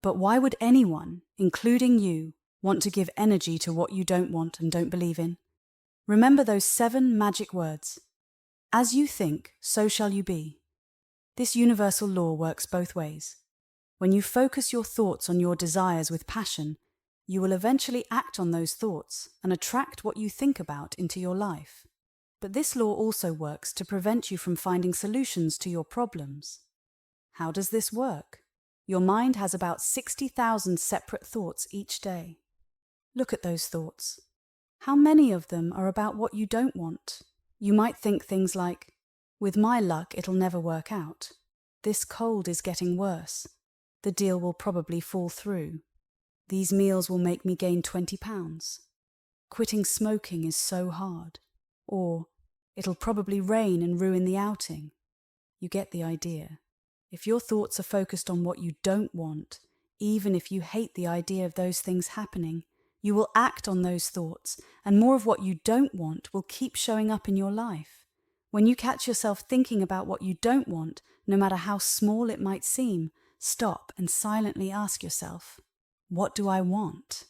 [SPEAKER 1] But why would anyone, including you, want to give energy to what you don't want and don't believe in? Remember those 7 magic words. As you think, so shall you be. This universal law works both ways. When you focus your thoughts on your desires with passion, you will eventually act on those thoughts and attract what you think about into your life. But this law also works to prevent you from finding solutions to your problems. How does this work? Your mind has about 60,000 separate thoughts each day. Look at those thoughts. How many of them are about what you don't want? You might think things like, "With my luck, it'll never work out. This cold is getting worse. The deal will probably fall through. These meals will make me gain 20 pounds. Quitting smoking is so hard." Or, "It'll probably rain and ruin the outing." You get the idea. If your thoughts are focused on what you don't want, even if you hate the idea of those things happening, you will act on those thoughts, and more of what you don't want will keep showing up in your life. When you catch yourself thinking about what you don't want, no matter how small it might seem, stop and silently ask yourself, "What do I want?"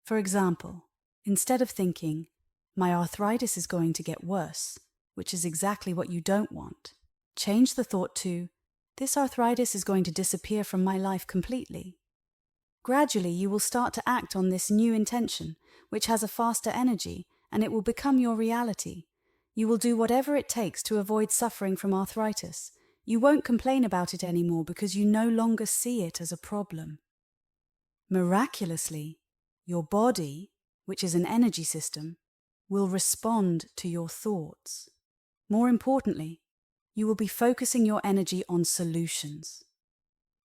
[SPEAKER 1] For example, instead of thinking, "My arthritis is going to get worse," which is exactly what you don't want, change the thought to, "This arthritis is going to disappear from my life completely." Gradually, you will start to act on this new intention, which has a faster energy, and it will become your reality. You will do whatever it takes to avoid suffering from arthritis. You won't complain about it anymore because you no longer see it as a problem. Miraculously, your body, which is an energy system, will respond to your thoughts. More importantly, you will be focusing your energy on solutions.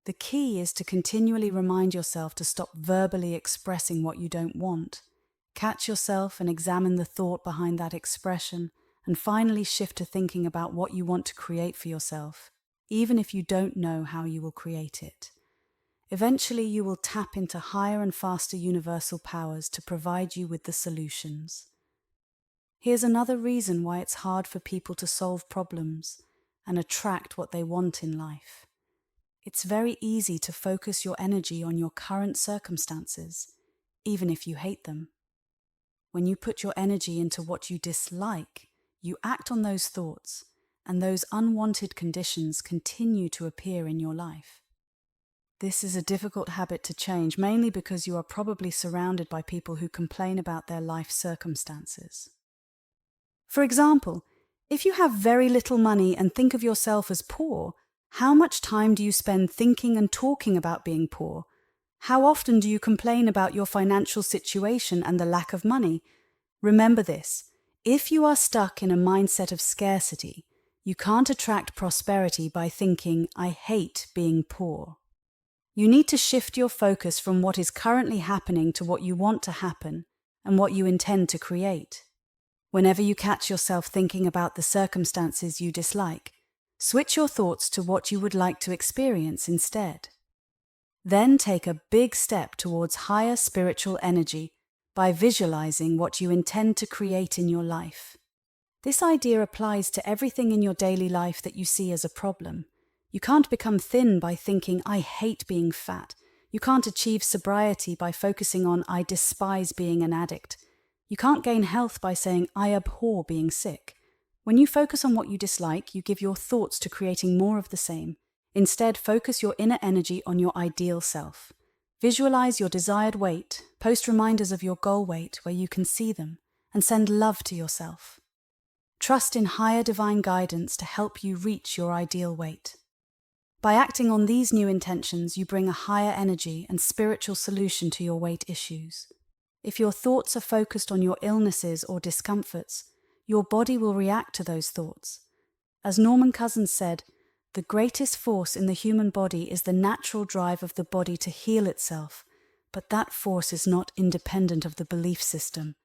[SPEAKER 1] The key is to continually remind yourself to stop verbally expressing what you don't want. Catch yourself and examine the thought behind that expression, and finally shift to thinking about what you want to create for yourself, even if you don't know how you will create it. Eventually, you will tap into higher and faster universal powers to provide you with the solutions. Here's another reason why it's hard for people to solve problems and attract what they want in life. It's very easy to focus your energy on your current circumstances, even if you hate them. When you put your energy into what you dislike, you act on those thoughts, and those unwanted conditions continue to appear in your life. This is a difficult habit to change, mainly because you are probably surrounded by people who complain about their life circumstances. For example, if you have very little money and think of yourself as poor, how much time do you spend thinking and talking about being poor? How often do you complain about your financial situation and the lack of money? Remember this: if you are stuck in a mindset of scarcity, you can't attract prosperity by thinking, "I hate being poor." You need to shift your focus from what is currently happening to what you want to happen and what you intend to create. Whenever you catch yourself thinking about the circumstances you dislike, switch your thoughts to what you would like to experience instead. Then take a big step towards higher spiritual energy by visualizing what you intend to create in your life. This idea applies to everything in your daily life that you see as a problem. You can't become thin by thinking, "I hate being fat." You can't achieve sobriety by focusing on, "I despise being an addict." You can't gain health by saying, "I abhor being sick." When you focus on what you dislike, you give your thoughts to creating more of the same. Instead, focus your inner energy on your ideal self. Visualize your desired weight, post reminders of your goal weight where you can see them, and send love to yourself. Trust in higher divine guidance to help you reach your ideal weight. By acting on these new intentions, you bring a higher energy and spiritual solution to your weight issues. If your thoughts are focused on your illnesses or discomforts, your body will react to those thoughts. As Norman Cousins said, "The greatest force in the human body is the natural drive of the body to heal itself, but that force is not independent of the belief system.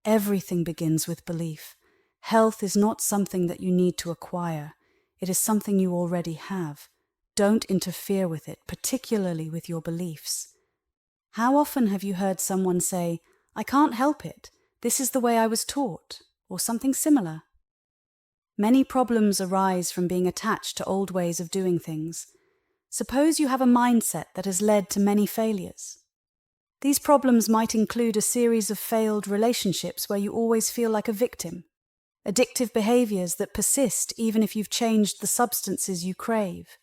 [SPEAKER 1] Everything begins with belief. Health is not something that you need to acquire. It is something you already have. Don't interfere with it, particularly with your beliefs. How often have you heard someone say, "I can't help it. This is the way I was taught," or something similar? Many problems arise from being attached to old ways of doing things. Suppose you have a mindset that has led to many failures. These problems might include a series of failed relationships where you always feel like a victim, addictive behaviors that persist even if you've changed the substances you crave,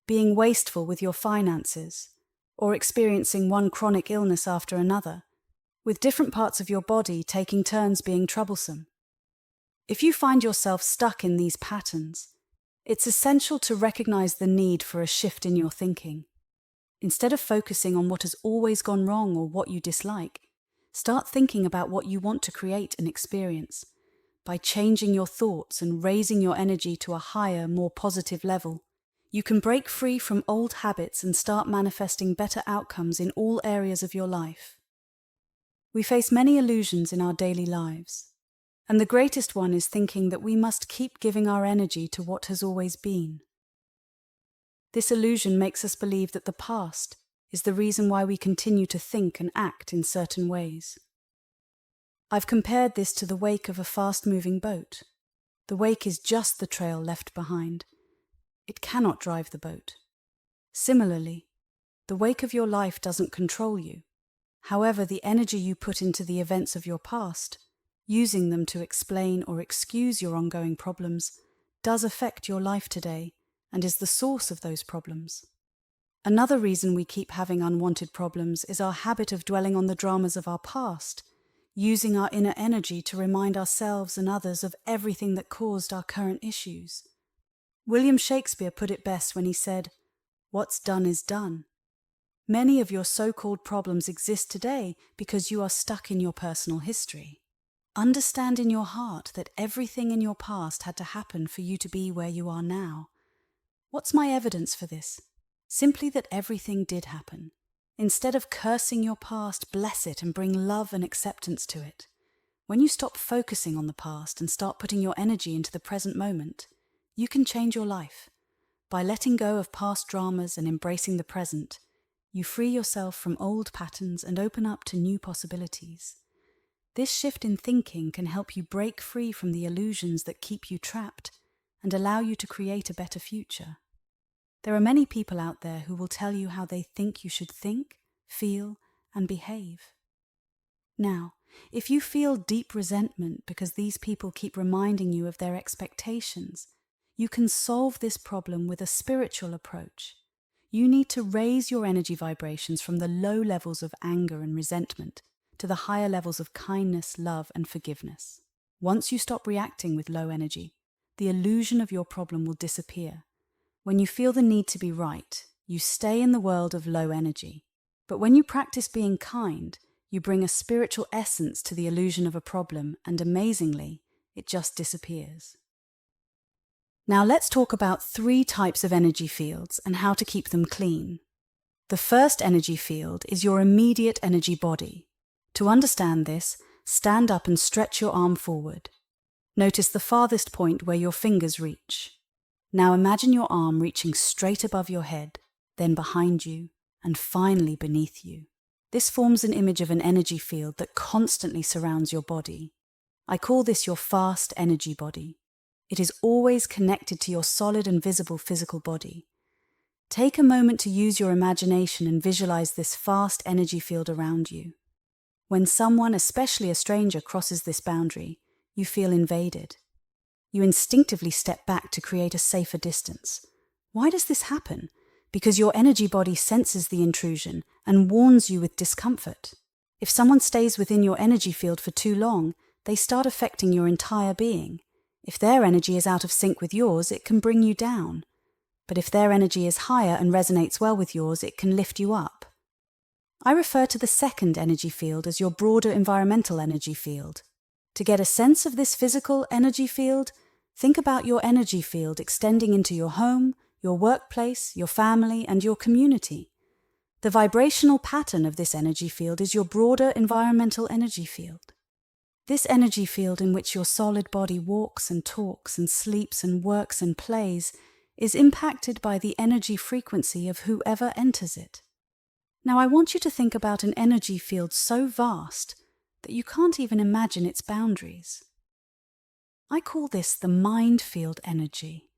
[SPEAKER 1] being wasteful with your finances, or experiencing one chronic illness after another, with different parts of your body taking turns being troublesome. If you find yourself stuck in these patterns, it's essential to recognize the need for a shift in your thinking. Instead of focusing on what has always gone wrong or what you dislike, start thinking about what you want to create and experience. By changing your thoughts and raising your energy to a higher, more positive level, you can break free from old habits and start manifesting better outcomes in all areas of your life. We face many illusions in our daily lives, and the greatest one is thinking that we must keep giving our energy to what has always been. This illusion makes us believe that the past is the reason why we continue to think and act in certain ways. I've compared this to the wake of a fast-moving boat. The wake is just the trail left behind. It cannot drive the boat. Similarly, the wake of your life doesn't control you. However, the energy you put into the events of your past, using them to explain or excuse your ongoing problems, does affect your life today and is the source of those problems. Another reason we keep having unwanted problems is our habit of dwelling on the dramas of our past, using our inner energy to remind ourselves and others of everything that caused our current issues. William Shakespeare put it best when he said, "What's done is done." Many of your so-called problems exist today because you are stuck in your personal history. Understand in your heart that everything in your past had to happen for you to be where you are now. What's my evidence for this? Simply that everything did happen. Instead of cursing your past, bless it and bring love and acceptance to it. When you stop focusing on the past and start putting your energy into the present moment, you can change your life. By letting go of past dramas and embracing the present, you free yourself from old patterns and open up to new possibilities. This shift in thinking can help you break free from the illusions that keep you trapped and allow you to create a better future. There are many people out there who will tell you how they think you should think, feel, and behave. Now, if you feel deep resentment because these people keep reminding you of their expectations, you can solve this problem with a spiritual approach. You need to raise your energy vibrations from the low levels of anger and resentment to the higher levels of kindness, love, and forgiveness. Once you stop reacting with low energy, the illusion of your problem will disappear. When you feel the need to be right, you stay in the world of low energy. But when you practice being kind, you bring a spiritual essence to the illusion of a problem, and amazingly, it just disappears. Now let's talk about 3 types of energy fields and how to keep them clean. The first energy field is your immediate energy body. To understand this, stand up and stretch your arm forward. Notice the farthest point where your fingers reach. Now imagine your arm reaching straight above your head, then behind you, and finally beneath you. This forms an image of an energy field that constantly surrounds your body. I call this your fast energy body. It is always connected to your solid and visible physical body. Take a moment to use your imagination and visualize this fast energy field around you. When someone, especially a stranger, crosses this boundary, you feel invaded. You instinctively step back to create a safer distance. Why does this happen? Because your energy body senses the intrusion and warns you with discomfort. If someone stays within your energy field for too long, they start affecting your entire being. If their energy is out of sync with yours, it can bring you down. But if their energy is higher and resonates well with yours, it can lift you up. I refer to the second energy field as your broader environmental energy field. To get a sense of this physical energy field, think about your energy field extending into your home, your workplace, your family, and your community. The vibrational pattern of this energy field is your broader environmental energy field. This energy field in which your solid body walks and talks and sleeps and works and plays is impacted by the energy frequency of whoever enters it. Now, I want you to think about an energy field so vast that you can't even imagine its boundaries. I call this the mind field energy.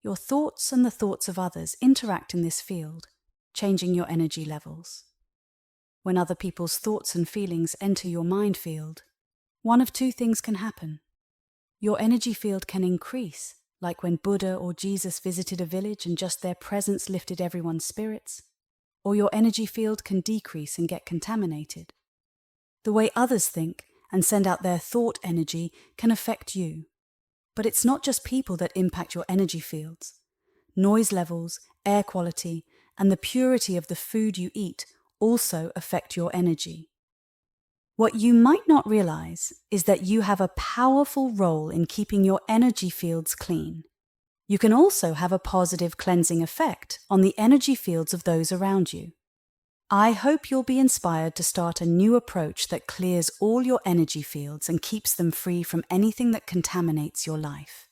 [SPEAKER 1] Your thoughts and the thoughts of others interact in this field, changing your energy levels. When other people's thoughts and feelings enter your mind field, one of two things can happen. Your energy field can increase, like when Buddha or Jesus visited a village and just their presence lifted everyone's spirits, or your energy field can decrease and get contaminated. The way others think and send out their thought energy can affect you. But it's not just people that impact your energy fields. Noise levels, air quality, and the purity of the food you eat also affect your energy. What you might not realize is that you have a powerful role in keeping your energy fields clean. You can also have a positive cleansing effect on the energy fields of those around you. I hope you'll be inspired to start a new approach that clears all your energy fields and keeps them free from anything that contaminates your life.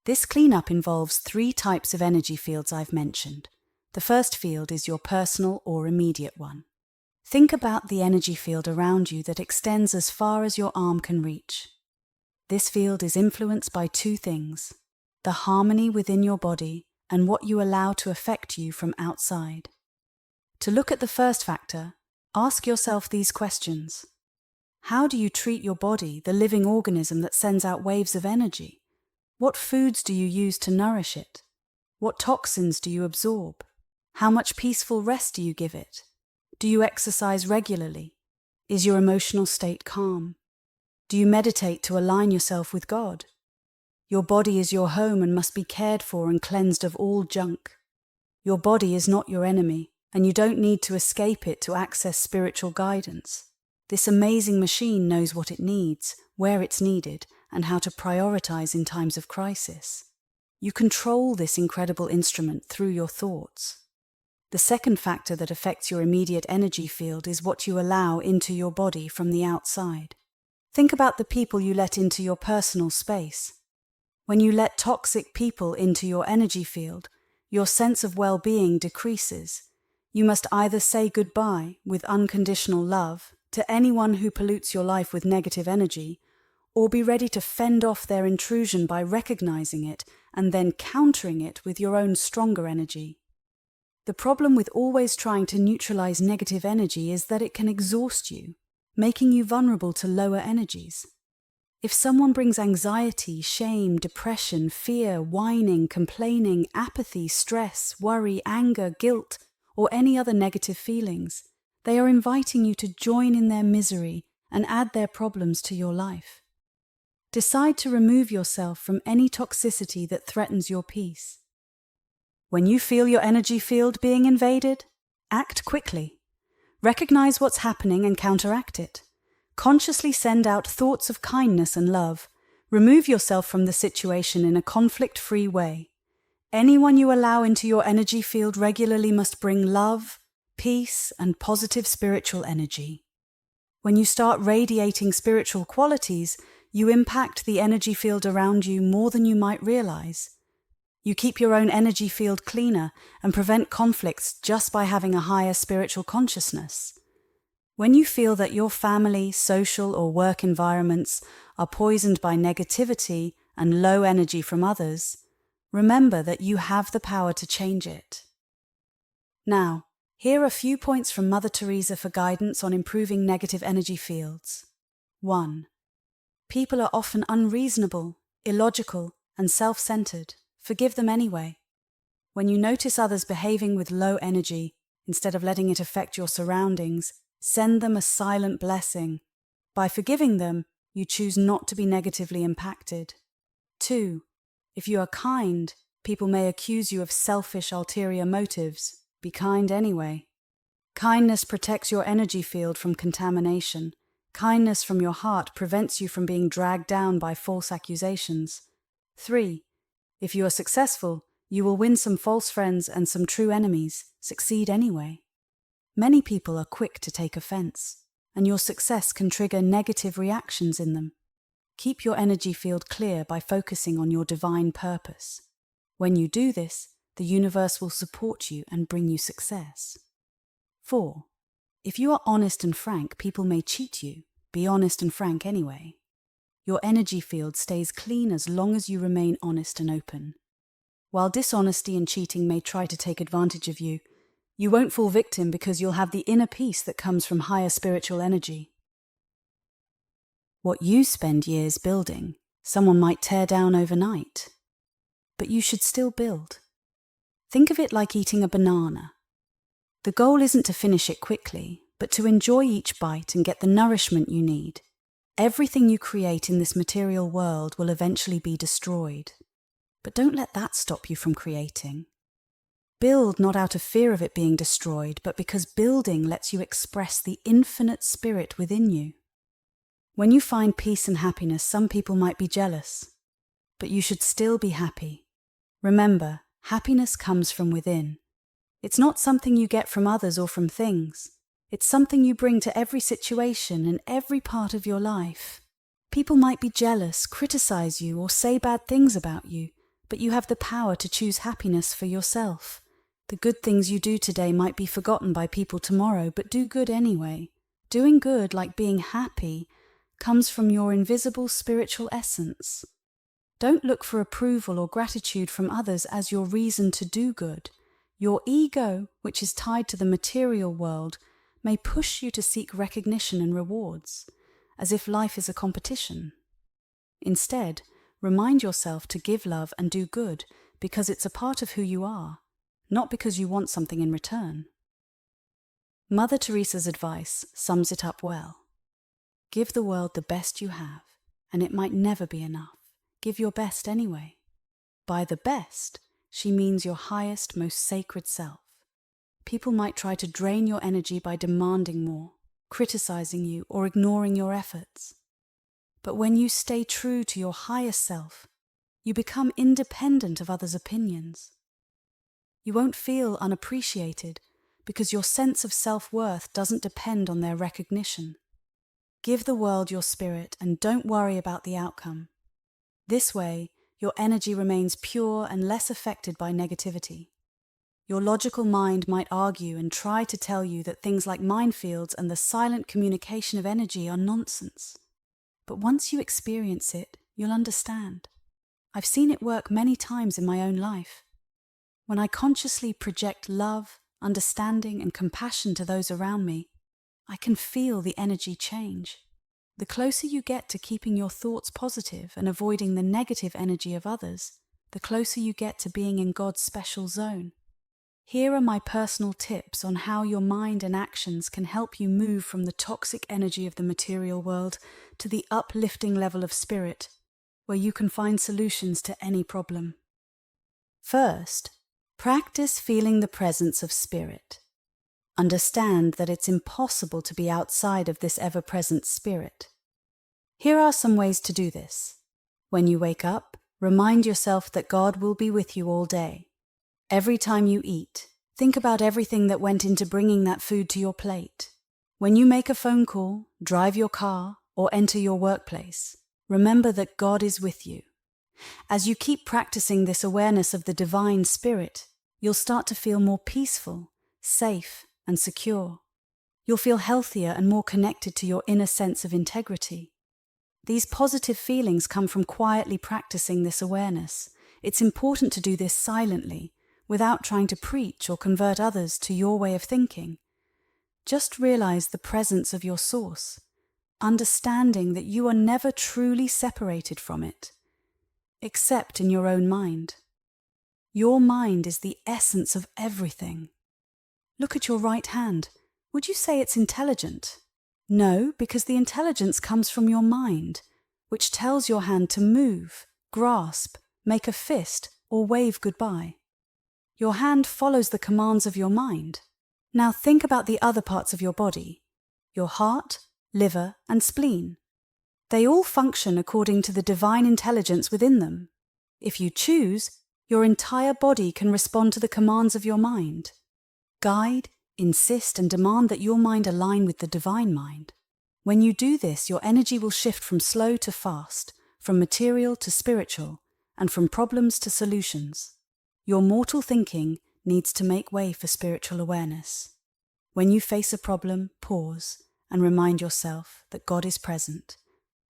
[SPEAKER 1] This cleanup involves 3 types of energy fields I've mentioned. The first field is your personal or immediate one. Think about the energy field around you that extends as far as your arm can reach. This field is influenced by 2 things: the harmony within your body and what you allow to affect you from outside. To look at the first factor, ask yourself these questions. How do you treat your body, the living organism that sends out waves of energy? What foods do you use to nourish it? What toxins do you absorb? How much peaceful rest do you give it? Do you exercise regularly? Is your emotional state calm? Do you meditate to align yourself with God? Your body is your home and must be cared for and cleansed of all junk. Your body is not your enemy, and you don't need to escape it to access spiritual guidance. This amazing machine knows what it needs, where it's needed, and how to prioritize in times of crisis. You control this incredible instrument through your thoughts. The second factor that affects your immediate energy field is what you allow into your body from the outside. Think about the people you let into your personal space. When you let toxic people into your energy field, your sense of well-being decreases. You must either say goodbye with unconditional love to anyone who pollutes your life with negative energy, or be ready to fend off their intrusion by recognizing it and then countering it with your own stronger energy. The problem with always trying to neutralize negative energy is that it can exhaust you, making you vulnerable to lower energies. If someone brings anxiety, shame, depression, fear, whining, complaining, apathy, stress, worry, anger, guilt, or any other negative feelings, they are inviting you to join in their misery and add their problems to your life. Decide to remove yourself from any toxicity that threatens your peace. When you feel your energy field being invaded, act quickly. Recognize what's happening and counteract it. Consciously send out thoughts of kindness and love. Remove yourself from the situation in a conflict-free way. Anyone you allow into your energy field regularly must bring love, peace, and positive spiritual energy. When you start radiating spiritual qualities, you impact the energy field around you more than you might realize. You keep your own energy field cleaner and prevent conflicts just by having a higher spiritual consciousness. When you feel that your family, social, or work environments are poisoned by negativity and low energy from others, remember that you have the power to change it. Now, here are a few points from Mother Teresa for guidance on improving negative energy fields. 1. People are often unreasonable, illogical, and self-centered. Forgive them anyway. When you notice others behaving with low energy, instead of letting it affect your surroundings, send them a silent blessing. By forgiving them, you choose not to be negatively impacted. 2. If you are kind, people may accuse you of selfish ulterior motives. Be kind anyway. Kindness protects your energy field from contamination. Kindness from your heart prevents you from being dragged down by false accusations. 3. If you are successful, you will win some false friends and some true enemies. Succeed anyway. Many people are quick to take offense, and your success can trigger negative reactions in them. Keep your energy field clear by focusing on your divine purpose. When you do this, the universe will support you and bring you success. 4. If you are honest and frank, people may cheat you. Be honest and frank anyway. Your energy field stays clean as long as you remain honest and open. While dishonesty and cheating may try to take advantage of you, you won't fall victim because you'll have the inner peace that comes from higher spiritual energy. What you spend years building, someone might tear down overnight. But you should still build. Think of it like eating a banana. The goal isn't to finish it quickly, but to enjoy each bite and get the nourishment you need. Everything you create in this material world will eventually be destroyed. But don't let that stop you from creating. Build not out of fear of it being destroyed, but because building lets you express the infinite spirit within you. When you find peace and happiness, some people might be jealous, but you should still be happy. Remember, happiness comes from within. It's not something you get from others or from things. It's something you bring to every situation and every part of your life. People might be jealous, criticize you, or say bad things about you, but you have the power to choose happiness for yourself. The good things you do today might be forgotten by people tomorrow, but do good anyway. Doing good, like being happy, comes from your invisible spiritual essence. Don't look for approval or gratitude from others as your reason to do good. Your ego, which is tied to the material world, may push you to seek recognition and rewards, as if life is a competition. Instead, remind yourself to give love and do good because it's a part of who you are, not because you want something in return. Mother Teresa's advice sums it up well. Give the world the best you have, and it might never be enough. Give your best anyway. By the best, she means your highest, most sacred self. People might try to drain your energy by demanding more, criticizing you, or ignoring your efforts. But when you stay true to your highest self, you become independent of others' opinions. You won't feel unappreciated because your sense of self-worth doesn't depend on their recognition. Give the world your spirit and don't worry about the outcome. This way, your energy remains pure and less affected by negativity. Your logical mind might argue and try to tell you that things like minefields and the silent communication of energy are nonsense. But once you experience it, you'll understand. I've seen it work many times in my own life. When I consciously project love, understanding, and compassion to those around me, I can feel the energy change. The closer you get to keeping your thoughts positive and avoiding the negative energy of others, the closer you get to being in God's special zone. Here are my personal tips on how your mind and actions can help you move from the toxic energy of the material world to the uplifting level of spirit, where you can find solutions to any problem. First, practice feeling the presence of spirit. Understand that it's impossible to be outside of this ever-present spirit. Here are some ways to do this. When you wake up, remind yourself that God will be with you all day. Every time you eat, think about everything that went into bringing that food to your plate. When you make a phone call, drive your car, or enter your workplace, remember that God is with you. As you keep practicing this awareness of the divine spirit, you'll start to feel more peaceful, safe, and secure. You'll feel healthier and more connected to your inner sense of integrity. These positive feelings come from quietly practicing this awareness. It's important to do this silently, without trying to preach or convert others to your way of thinking. Just realize the presence of your source, understanding that you are never truly separated from it, except in your own mind. Your mind is the essence of everything. Look at your right hand. Would you say it's intelligent? No, because the intelligence comes from your mind, which tells your hand to move, grasp, make a fist, or wave goodbye. Your hand follows the commands of your mind. Now think about the other parts of your body, your heart, liver, and spleen. They all function according to the divine intelligence within them. If you choose, your entire body can respond to the commands of your mind. Guide, insist, and demand that your mind align with the divine mind. When you do this, your energy will shift from slow to fast, from material to spiritual, and from problems to solutions. Your mortal thinking needs to make way for spiritual awareness. When you face a problem, pause and remind yourself that God is present.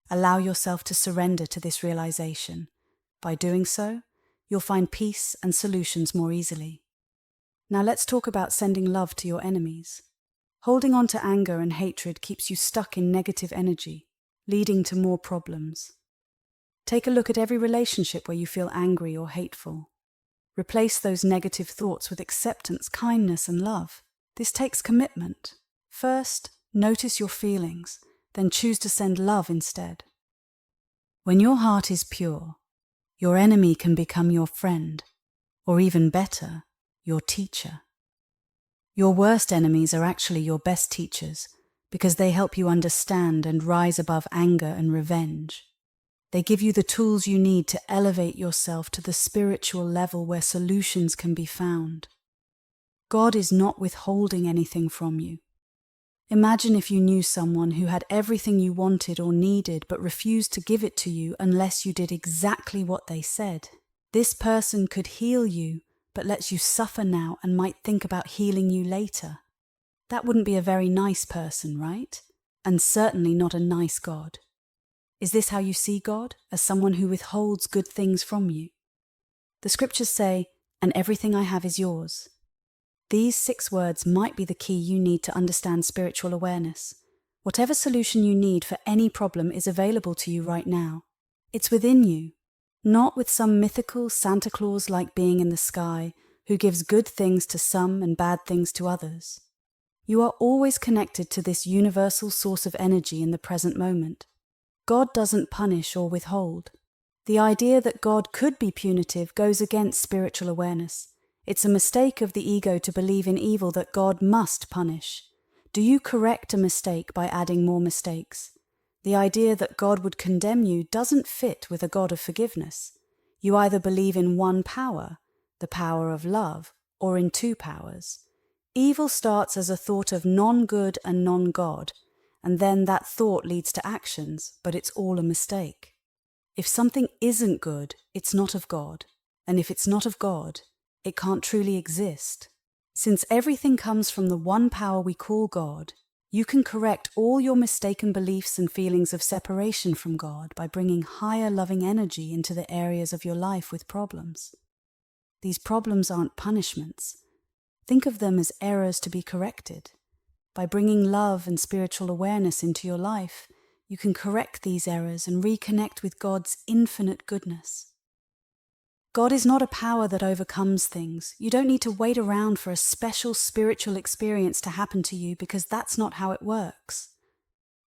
[SPEAKER 1] Allow yourself to surrender to this realization. By doing so, you'll find peace and solutions more easily. Now let's talk about sending love to your enemies. Holding on to anger and hatred keeps you stuck in negative energy, leading to more problems. Take a look at every relationship where you feel angry or hateful. Replace those negative thoughts with acceptance, kindness, and love. This takes commitment. First, notice your feelings, then choose to send love instead. When your heart is pure, your enemy can become your friend, or even better, your teacher. Your worst enemies are actually your best teachers because they help you understand and rise above anger and revenge. They give you the tools you need to elevate yourself to the spiritual level where solutions can be found. God is not withholding anything from you. Imagine if you knew someone who had everything you wanted or needed but refused to give it to you unless you did exactly what they said. This person could heal you but lets you suffer now and might think about healing you later. That wouldn't be a very nice person, right? And certainly not a nice God. Is this how you see God? As someone who withholds good things from you? The scriptures say, "And everything I have is yours." These 6 words might be the key you need to understand spiritual awareness. Whatever solution you need for any problem is available to you right now. It's within you, not with some mythical Santa Claus-like being in the sky who gives good things to some and bad things to others. You are always connected to this universal source of energy in the present moment. God doesn't punish or withhold. The idea that God could be punitive goes against spiritual awareness. It's a mistake of the ego to believe in evil that God must punish. Do you correct a mistake by adding more mistakes? The idea that God would condemn you doesn't fit with a God of forgiveness. You either believe in one power, the power of love, or in 2 powers. Evil starts as a thought of non-good and non-God, and then that thought leads to actions, but it's all a mistake. If something isn't good, it's not of God, and if it's not of God, it can't truly exist. Since everything comes from the one power we call God, you can correct all your mistaken beliefs and feelings of separation from God by bringing higher loving energy into the areas of your life with problems. These problems aren't punishments. Think of them as errors to be corrected. By bringing love and spiritual awareness into your life, you can correct these errors and reconnect with God's infinite goodness. God is not a power that overcomes things. You don't need to wait around for a special spiritual experience to happen to you because that's not how it works.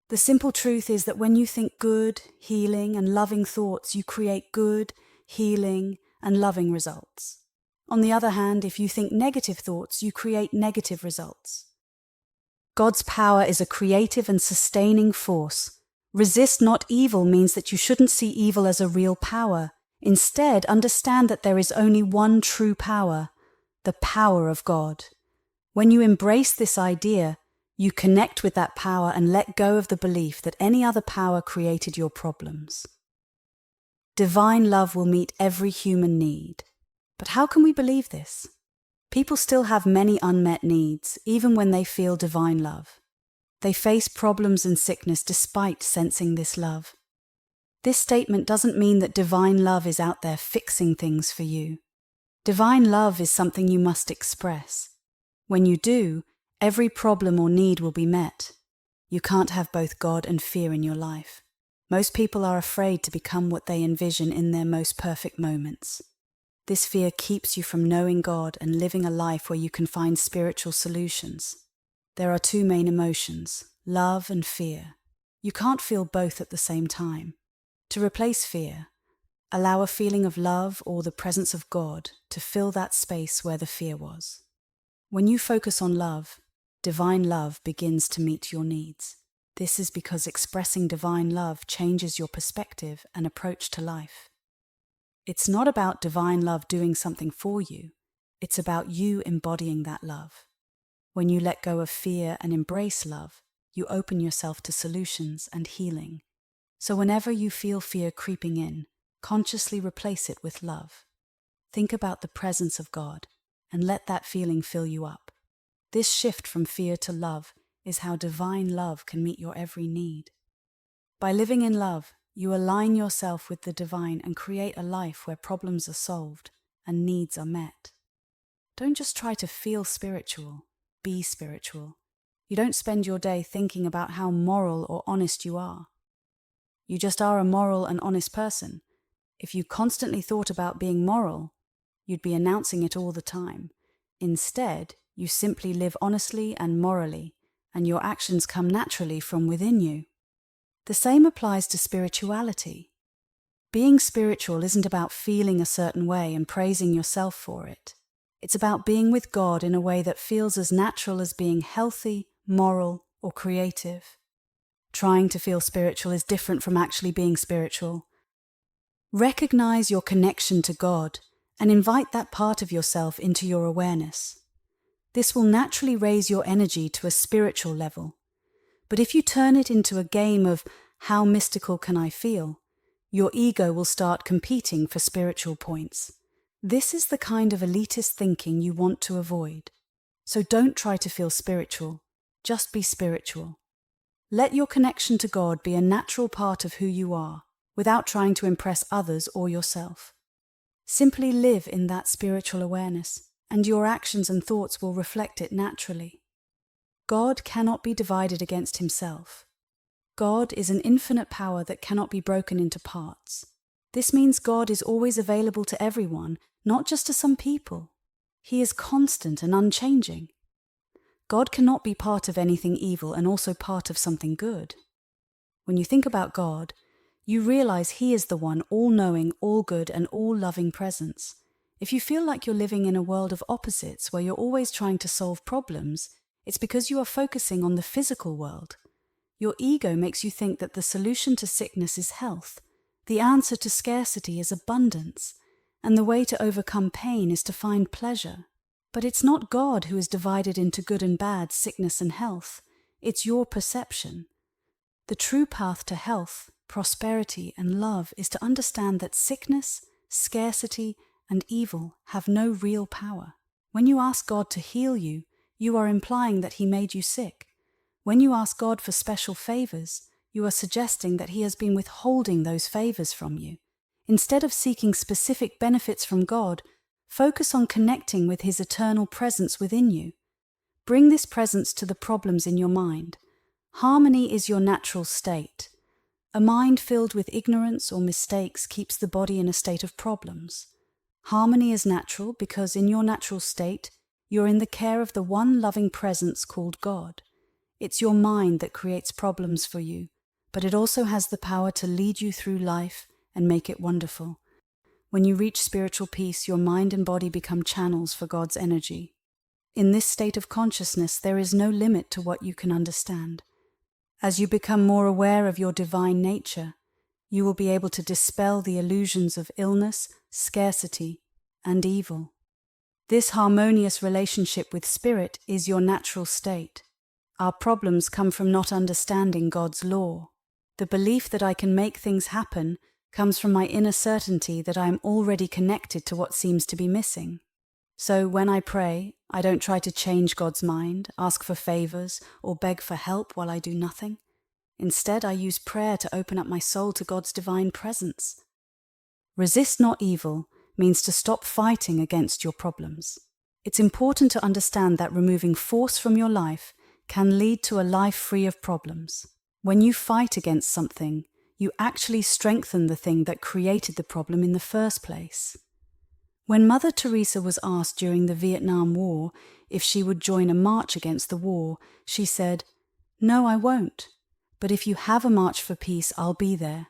[SPEAKER 1] The simple truth is that when you think good, healing, and loving thoughts, you create good, healing, and loving results. On the other hand, if you think negative thoughts, you create negative results. God's power is a creative and sustaining force. Resist not evil means that you shouldn't see evil as a real power. Instead, understand that there is only one true power, the power of God. When you embrace this idea, you connect with that power and let go of the belief that any other power created your problems. Divine love will meet every human need. But how can we believe this? People still have many unmet needs, even when they feel divine love. They face problems and sickness despite sensing this love. This statement doesn't mean that divine love is out there fixing things for you. Divine love is something you must express. When you do, every problem or need will be met. You can't have both God and fear in your life. Most people are afraid to become what they envision in their most perfect moments. This fear keeps you from knowing God and living a life where you can find spiritual solutions. There are 2 main emotions, love and fear. You can't feel both at the same time. To replace fear, allow a feeling of love or the presence of God to fill that space where the fear was. When you focus on love, divine love begins to meet your needs. This is because expressing divine love changes your perspective and approach to life. It's not about divine love doing something for you. It's about you embodying that love. When you let go of fear and embrace love, you open yourself to solutions and healing. So whenever you feel fear creeping in, consciously replace it with love. think about the presence of God and let that feeling fill you up. This shift from fear to love is how divine love can meet your every need. By living in love, you align yourself with the divine and create a life where problems are solved and needs are met. Don't just try to feel spiritual, be spiritual. You don't spend your day thinking about how moral or honest you are. You just are a moral and honest person. If you constantly thought about being moral, you'd be announcing it all the time. Instead, you simply live honestly and morally, and your actions come naturally from within you. The same applies to spirituality. Being spiritual isn't about feeling a certain way and praising yourself for it. It's about being with God in a way that feels as natural as being healthy, moral, or creative. Trying to feel spiritual is different from actually being spiritual. Recognize your connection to God and invite that part of yourself into your awareness. This will naturally raise your energy to a spiritual level. But if you turn it into a game of how mystical can I feel, your ego will start competing for spiritual points. This is the kind of elitist thinking you want to avoid. So don't try to feel spiritual, just be spiritual. Let your connection to God be a natural part of who you are, without trying to impress others or yourself. Simply live in that spiritual awareness, and your actions and thoughts will reflect it naturally. God cannot be divided against himself. God is an infinite power that cannot be broken into parts. This means God is always available to everyone, not just to some people. He is constant and unchanging. God cannot be part of anything evil and also part of something good. When you think about God, you realize he is the one all-knowing, all-good, and all-loving presence. If you feel like you're living in a world of opposites where you're always trying to solve problems, it's because you are focusing on the physical world. Your ego makes you think that the solution to sickness is health, the answer to scarcity is abundance, and the way to overcome pain is to find pleasure. But it's not God who is divided into good and bad, sickness and health. It's your perception. The true path to health, prosperity, and love is to understand that sickness, scarcity, and evil have no real power. When you ask God to heal you, you are implying that he made you sick. When you ask God for special favors, you are suggesting that he has been withholding those favors from you. Instead of seeking specific benefits from God, focus on connecting with his eternal presence within you. Bring this presence to the problems in your mind. Harmony is your natural state. A mind filled with ignorance or mistakes keeps the body in a state of problems. Harmony is natural because in your natural state, you're in the care of the one loving presence called God. It's your mind that creates problems for you, but it also has the power to lead you through life and make it wonderful. When you reach spiritual peace, your mind and body become channels for God's energy. In this state of consciousness, there is no limit to what you can understand. As you become more aware of your divine nature, you will be able to dispel the illusions of illness, scarcity, and evil. This harmonious relationship with Spirit is your natural state. Our problems come from not understanding God's law. The belief that I can make things happen comes from my inner certainty that I am already connected to what seems to be missing. So when I pray, I don't try to change God's mind, ask for favors, or beg for help while I do nothing. Instead, I use prayer to open up my soul to God's divine presence. Resist not evil means to stop fighting against your problems. It's important to understand that removing force from your life can lead to a life free of problems. When you fight against something, you actually strengthen the thing that created the problem in the first place. When Mother Teresa was asked during the Vietnam War if she would join a march against the war, she said, "No, I won't. But if you have a march for peace, I'll be there."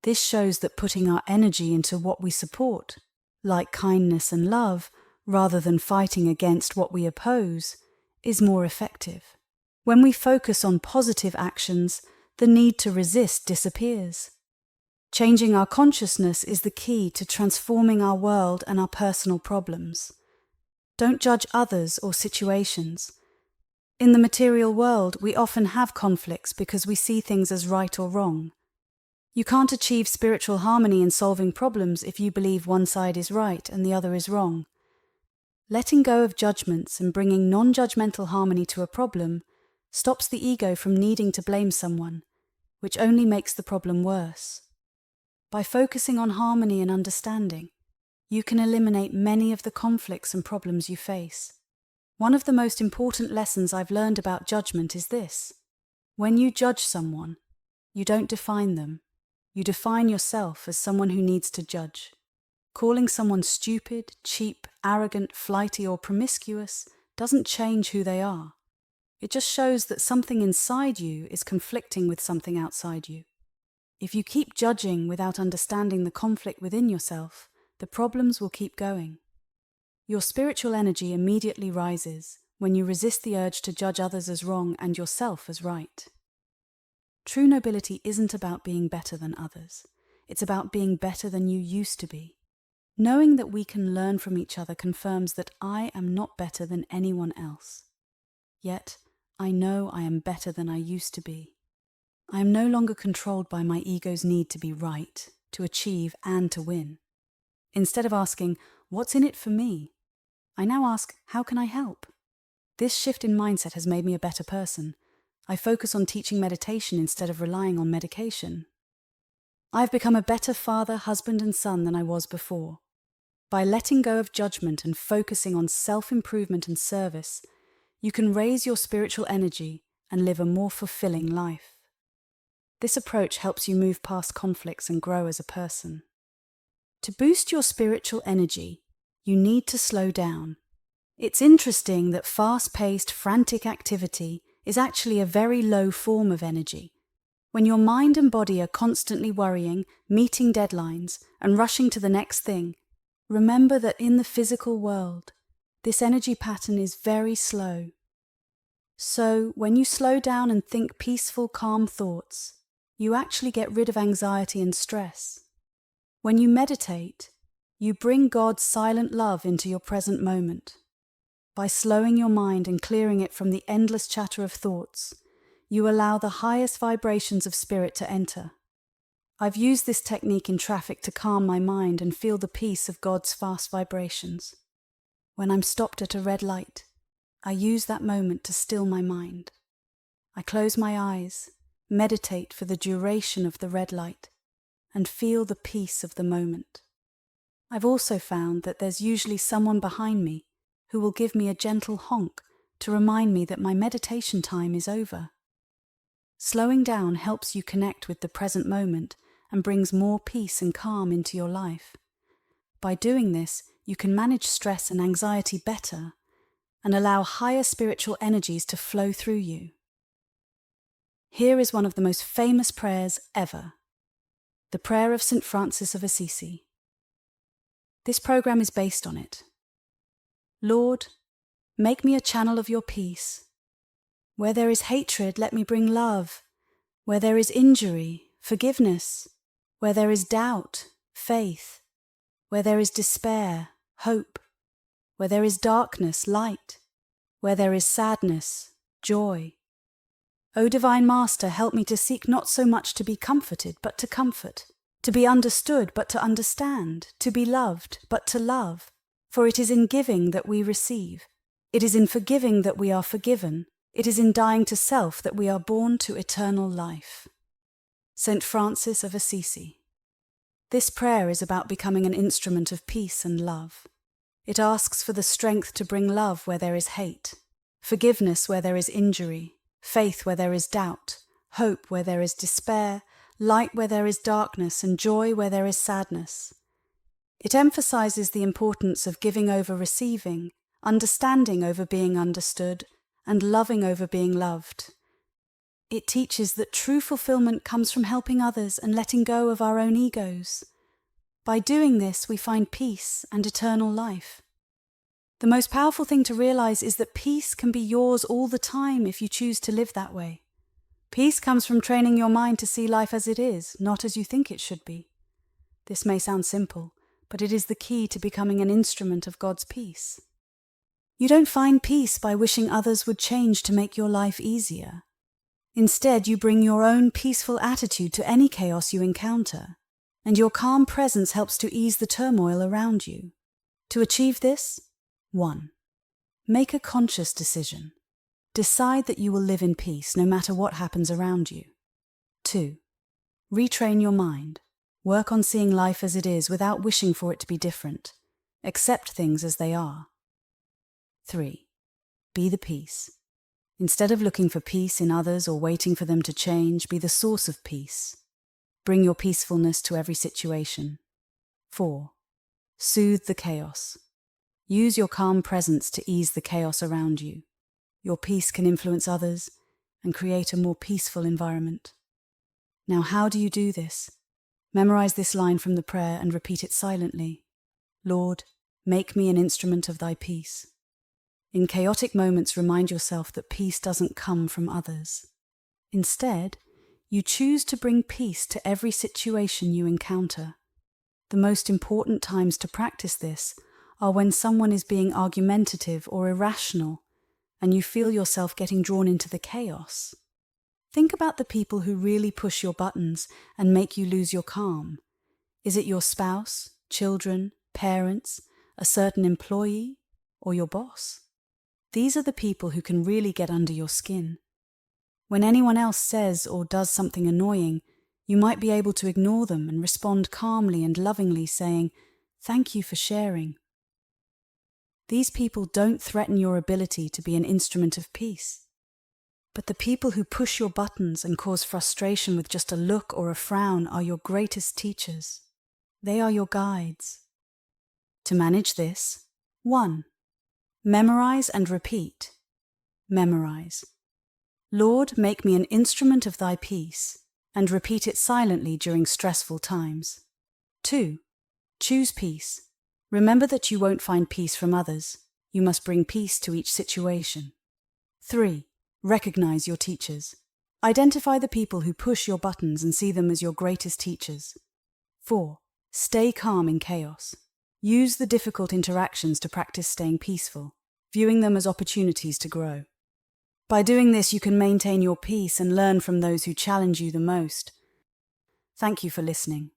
[SPEAKER 1] This shows that putting our energy into what we support, like kindness and love, rather than fighting against what we oppose, is more effective. When we focus on positive actions, the need to resist disappears. Changing our consciousness is the key to transforming our world and our personal problems. Don't judge others or situations. In the material world, we often have conflicts because we see things as right or wrong. You can't achieve spiritual harmony in solving problems if you believe one side is right and the other is wrong. Letting go of judgments and bringing non-judgmental harmony to a problem stops the ego from needing to blame someone, which only makes the problem worse. By focusing on harmony and understanding, you can eliminate many of the conflicts and problems you face. One of the most important lessons I've learned about judgment is this: when you judge someone, you don't define them. You define yourself as someone who needs to judge. Calling someone stupid, cheap, arrogant, flighty, or promiscuous doesn't change who they are. It just shows that something inside you is conflicting with something outside you. If you keep judging without understanding the conflict within yourself, the problems will keep going. Your spiritual energy immediately rises when you resist the urge to judge others as wrong and yourself as right. True nobility isn't about being better than others. It's about being better than you used to be. Knowing that we can learn from each other confirms that I am not better than anyone else. Yet, I know I am better than I used to be. I am no longer controlled by my ego's need to be right, to achieve, and to win. Instead of asking, "What's in it for me?" I now ask, "How can I help?" This shift in mindset has made me a better person. I focus on teaching meditation instead of relying on medication. I've become a better father, husband, and son than I was before. By letting go of judgment and focusing on self-improvement and service, you can raise your spiritual energy and live a more fulfilling life. This approach helps you move past conflicts and grow as a person. To boost your spiritual energy, you need to slow down. It's interesting that fast-paced, frantic activity is actually a very low form of energy. When your mind and body are constantly worrying, meeting deadlines, and rushing to the next thing, remember that in the physical world, this energy pattern is very slow. So, when you slow down and think peaceful, calm thoughts, you actually get rid of anxiety and stress. When you meditate, you bring God's silent love into your present moment. By slowing your mind and clearing it from the endless chatter of thoughts, you allow the highest vibrations of spirit to enter. I've used this technique in traffic to calm my mind and feel the peace of God's fast vibrations. When I'm stopped at a red light, I use that moment to still my mind. I close my eyes, meditate for the duration of the red light, and feel the peace of the moment. I've also found that there's usually someone behind me who will give me a gentle honk to remind me that my meditation time is over. Slowing down helps you connect with the present moment and brings more peace and calm into your life. By doing this, you can manage stress and anxiety better and allow higher spiritual energies to flow through you. Here is one of the most famous prayers ever, the prayer of St. Francis of Assisi. This program is based on it. Lord, make me a channel of your peace. Where there is hatred, let me bring love. Where there is injury, forgiveness. Where there is doubt, faith. Where there is despair, hope. Where there is darkness, light. Where there is sadness, joy. O Divine Master, help me to seek not so much to be comforted, but to comfort, to be understood, but to understand, to be loved, but to love. For it is in giving that we receive. It is in forgiving that we are forgiven. It is in dying to self that we are born to eternal life. St. Francis of Assisi. This prayer is about becoming an instrument of peace and love. It asks for the strength to bring love where there is hate, forgiveness where there is injury, faith where there is doubt, hope where there is despair, light where there is darkness, and joy where there is sadness. It emphasizes the importance of giving over receiving, understanding over being understood, and loving over being loved. It teaches that true fulfillment comes from helping others and letting go of our own egos. By doing this, we find peace and eternal life. The most powerful thing to realize is that peace can be yours all the time if you choose to live that way. Peace comes from training your mind to see life as it is, not as you think it should be. This may sound simple, but it is the key to becoming an instrument of God's peace. You don't find peace by wishing others would change to make your life easier. Instead, you bring your own peaceful attitude to any chaos you encounter, and your calm presence helps to ease the turmoil around you. To achieve this, 1. Make a conscious decision. Decide that you will live in peace no matter what happens around you. 2. Retrain your mind. Work on seeing life as it is without wishing for it to be different. Accept things as they are. 3. Be the peace. Instead of looking for peace in others or waiting for them to change, be the source of peace. Bring your peacefulness to every situation. 4. Soothe the chaos. Use your calm presence to ease the chaos around you. Your peace can influence others and create a more peaceful environment. Now, how do you do this? Memorize this line from the prayer and repeat it silently. Lord, make me an instrument of thy peace. In chaotic moments, remind yourself that peace doesn't come from others. Instead, you choose to bring peace to every situation you encounter. The most important times to practice this are when someone is being argumentative or irrational, and you feel yourself getting drawn into the chaos. Think about the people who really push your buttons and make you lose your calm. Is it your spouse, children, parents, a certain employee, or your boss? These are the people who can really get under your skin. When anyone else says or does something annoying, you might be able to ignore them and respond calmly and lovingly, saying, "Thank you for sharing." These people don't threaten your ability to be an instrument of peace. But the people who push your buttons and cause frustration with just a look or a frown are your greatest teachers. They are your guides. To manage this, 1. Memorize and repeat. Memorize. Lord, make me an instrument of thy peace, and repeat it silently during stressful times. 2. Choose peace. Remember that you won't find peace from others. You must bring peace to each situation. 3. Recognize your teachers. Identify the people who push your buttons and see them as your greatest teachers. 4. Stay calm in chaos. Use the difficult interactions to practice staying peaceful, viewing them as opportunities to grow. By doing this, you can maintain your peace and learn from those who challenge you the most. Thank you for listening.